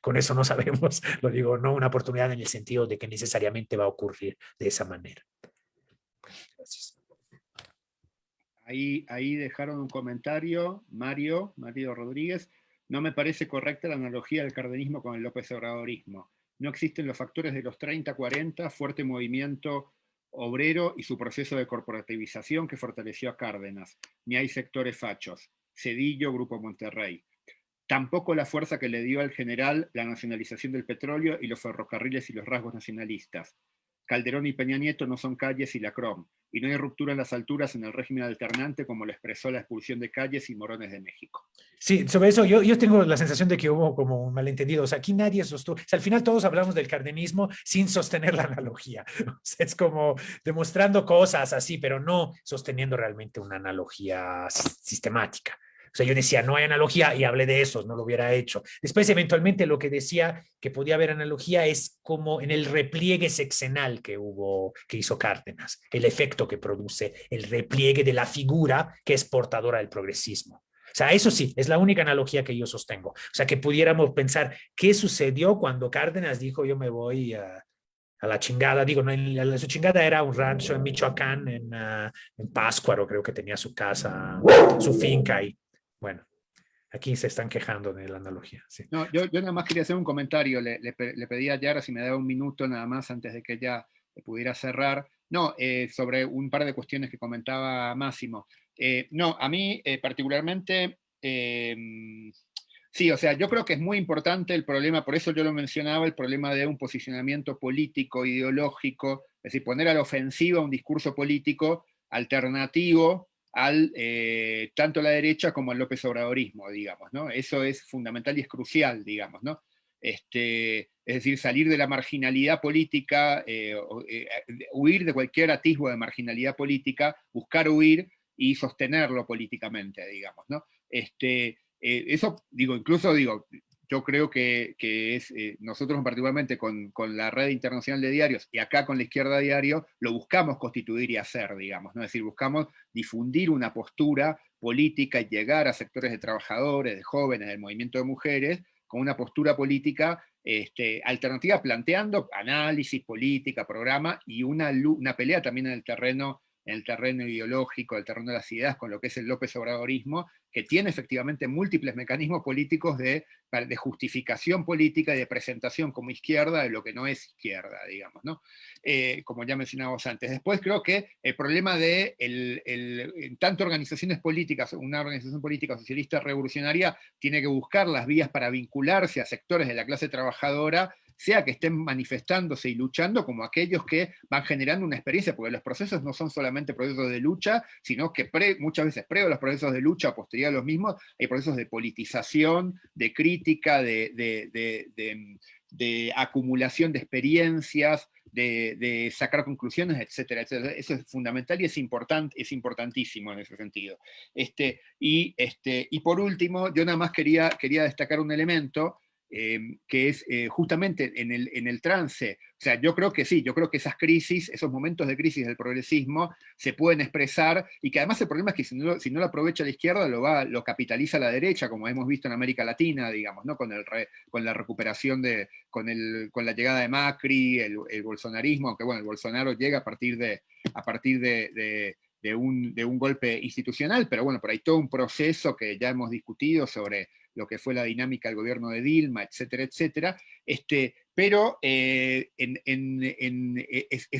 Con eso no sabemos, lo digo, no una oportunidad en el sentido de que necesariamente va a ocurrir de esa manera. Gracias. Ahí dejaron un comentario, Mario Rodríguez. No me parece correcta la analogía del cardenismo con el López Obradorismo. No existen los factores de los 30-40, fuerte movimiento obrero y su proceso de corporativización que fortaleció a Cárdenas. Ni hay sectores fachos. Cedillo, Grupo Monterrey. Tampoco la fuerza que le dio al general la nacionalización del petróleo y los ferrocarriles y los rasgos nacionalistas. Calderón y Peña Nieto no son Calles y Lacrom, y no hay ruptura en las alturas en el régimen alternante como lo expresó la expulsión de Calles y Morones de México. Sí, sobre eso yo tengo la sensación de que hubo como un malentendido. O sea, aquí nadie sostuvo. O sea, al final todos hablamos del cardenismo sin sostener la analogía. O sea, es como demostrando cosas así, pero no sosteniendo realmente una analogía sistemática. O sea, yo decía, no hay analogía y hablé de eso, no lo hubiera hecho. Después, eventualmente, lo que decía que podía haber analogía es como en el repliegue sexenal que hizo Cárdenas, el efecto que produce el repliegue de la figura que es portadora del progresismo. O sea, eso sí, es la única analogía que yo sostengo. O sea, que pudiéramos pensar qué sucedió cuando Cárdenas dijo, yo me voy a la chingada, digo, no, su chingada era un rancho en Michoacán, en Pátzcuaro, creo que tenía su casa, su finca, y bueno, aquí se están quejando de la analogía. Sí. No, yo nada más quería hacer un comentario, le pedí a Yara si me daba un minuto nada más antes de que ella pudiera cerrar. No, sobre un par de cuestiones que comentaba Máximo. No, a mí particularmente, sí, o sea, yo creo que es muy importante el problema, por eso yo lo mencionaba, el problema de un posicionamiento político, ideológico, es decir, poner a la ofensiva un discurso político alternativo tanto a la derecha como al López Obradorismo, digamos, ¿no? Eso es fundamental y es crucial, digamos, ¿no? Es decir, salir de la marginalidad política, huir de cualquier atisbo de marginalidad política, buscar huir y sostenerlo políticamente, digamos, ¿no? Eso, incluso yo creo que es, nosotros particularmente con la red internacional de diarios y acá con la izquierda diario, lo buscamos constituir y hacer, digamos, ¿no? Es decir, buscamos difundir una postura política y llegar a sectores de trabajadores, de jóvenes, del movimiento de mujeres, con una postura política alternativa, planteando análisis, política, programa y una pelea también en el terreno en el terreno ideológico, el terreno de las ideas, con lo que es el López Obradorismo, que tiene efectivamente múltiples mecanismos políticos de justificación política y de presentación como izquierda de lo que no es izquierda, digamos, ¿no? Como ya mencionábamos antes. Después creo que el problema de tanto organizaciones políticas, una organización política socialista revolucionaria tiene que buscar las vías para vincularse a sectores de la clase trabajadora, sea que estén manifestándose y luchando, como aquellos que van generando una experiencia, porque los procesos no son solamente procesos de lucha, sino que muchas veces previo a los procesos de lucha, posterior a los mismos, hay procesos de politización, de crítica, de acumulación de experiencias, de sacar conclusiones, etcétera, etcétera. Eso es fundamental y es importantísimo en ese sentido. Y por último, yo nada más quería destacar un elemento, que es justamente en el trance. O sea, yo creo que sí, yo creo que esas crisis, esos momentos de crisis del progresismo se pueden expresar, y que además el problema es que si no lo aprovecha la izquierda, lo capitaliza la derecha, como hemos visto en América Latina, digamos, ¿no? Con la recuperación con la llegada de Macri, el bolsonarismo, aunque bueno, el Bolsonaro llega a partir de un golpe institucional, pero bueno, por ahí todo un proceso que ya hemos discutido sobre lo que fue la dinámica del gobierno de Dilma, etcétera, etcétera. Pero es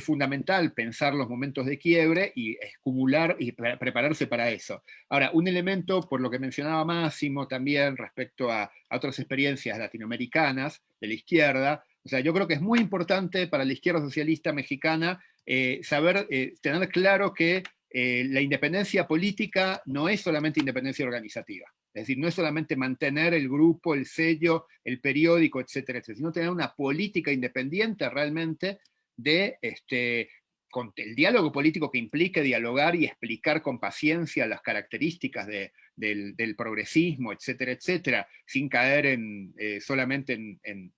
fundamental pensar los momentos de quiebre y acumular y prepararse para eso. Ahora, un elemento, por lo que mencionaba Máximo también respecto a otras experiencias latinoamericanas de la izquierda, o sea, yo creo que es muy importante para la izquierda socialista mexicana tener claro que la independencia política no es solamente independencia organizativa. Es decir, no es solamente mantener el grupo, el sello, el periódico, etcétera, etcétera, sino tener una política independiente realmente con el diálogo político que implique dialogar y explicar con paciencia las características del progresismo, etcétera, etcétera, sin caer solamente en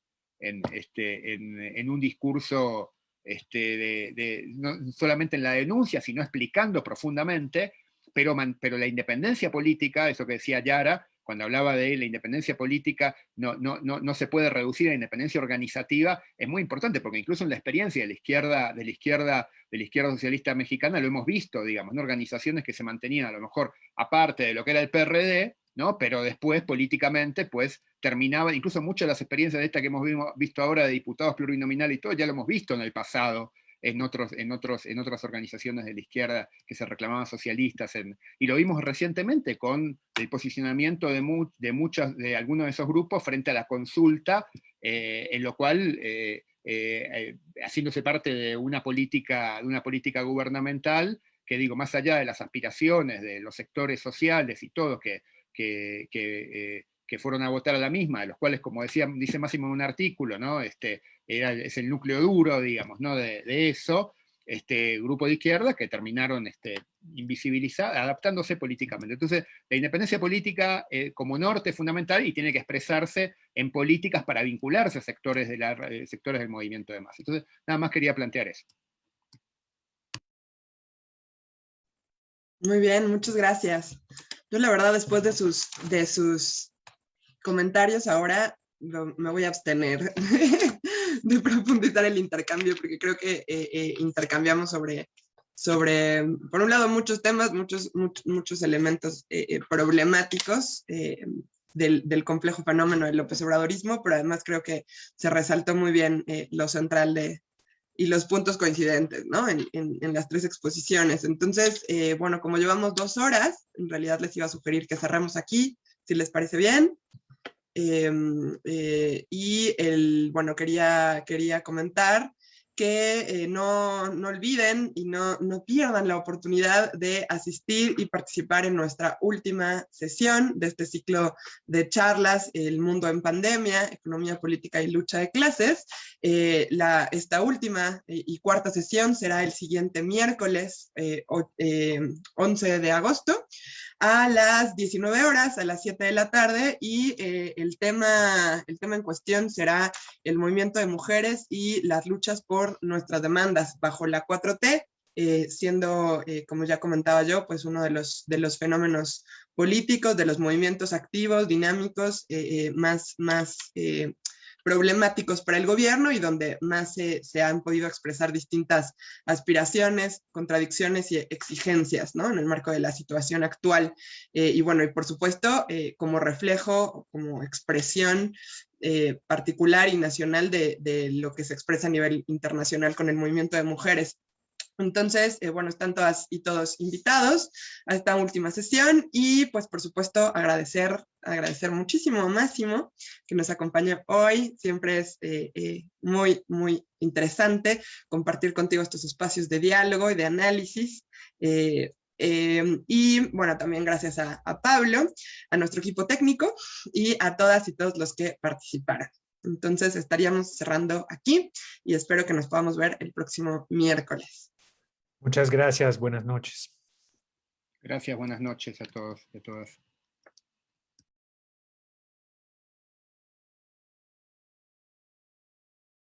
un discurso no solamente en la denuncia, sino explicando profundamente. Pero la independencia política, eso que decía Yara, cuando hablaba de la independencia política, no se puede reducir a la independencia organizativa, es muy importante, porque incluso en la experiencia de la izquierda socialista mexicana lo hemos visto, digamos, ¿no? Organizaciones que se mantenían a lo mejor aparte de lo que era el PRD, ¿no? Pero después políticamente pues terminaban, incluso muchas de las experiencias de esta que hemos visto ahora de diputados plurinominales y todo, ya lo hemos visto en el pasado, en otras organizaciones de la izquierda que se reclamaban socialistas, y lo vimos recientemente con el posicionamiento de algunos de esos grupos frente a la consulta, en lo cual, haciéndose parte de una política gubernamental, que digo, más allá de las aspiraciones de los sectores sociales y todo, que fueron a votar a la misma, de los cuales, como dice Máximo en un artículo, ¿no? Es el núcleo duro, digamos, ¿no? de eso, grupo de izquierda que terminaron invisibilizados, adaptándose políticamente. Entonces, la independencia política como norte es fundamental y tiene que expresarse en políticas para vincularse a sectores del movimiento de masa. Entonces, nada más quería plantear eso. Muy bien, muchas gracias. Yo la verdad, después de sus comentarios ahora me voy a abstener de profundizar el intercambio, porque creo que intercambiamos sobre, por un lado, muchos temas, muchos elementos problemáticos del complejo fenómeno del López Obradorismo, pero además creo que se resaltó muy bien lo central y los puntos coincidentes, ¿no? En las tres exposiciones. Entonces, bueno, como llevamos 2 horas, en realidad les iba a sugerir que cerramos aquí, si les parece bien. Bueno, quería comentar que no olviden y no pierdan la oportunidad de asistir y participar en nuestra última sesión de este ciclo de charlas, El mundo en pandemia, economía política y lucha de clases. Esta última y cuarta sesión será el siguiente miércoles 11 de agosto a las 19 horas, a las 7 de la tarde, y el tema en cuestión será el movimiento de mujeres y las luchas por nuestras demandas bajo la 4T, siendo, como ya comentaba yo, pues uno de los fenómenos políticos, de los movimientos activos, dinámicos, más problemáticos para el gobierno y donde más se han podido expresar distintas aspiraciones, contradicciones y exigencias, ¿no? En el marco de la situación actual. Y bueno, y por supuesto, como reflejo, como expresión particular y nacional de lo que se expresa a nivel internacional con el movimiento de mujeres. Entonces, bueno, están todas y todos invitados a esta última sesión y pues por supuesto agradecer muchísimo a Máximo que nos acompaña hoy. Siempre es muy, muy interesante compartir contigo estos espacios de diálogo y de análisis. Y bueno, también gracias a Pablo, a nuestro equipo técnico y a todas y todos los que participaron. Entonces estaríamos cerrando aquí y espero que nos podamos ver el próximo miércoles. Muchas gracias, buenas noches. Gracias, buenas noches a todos y a todas.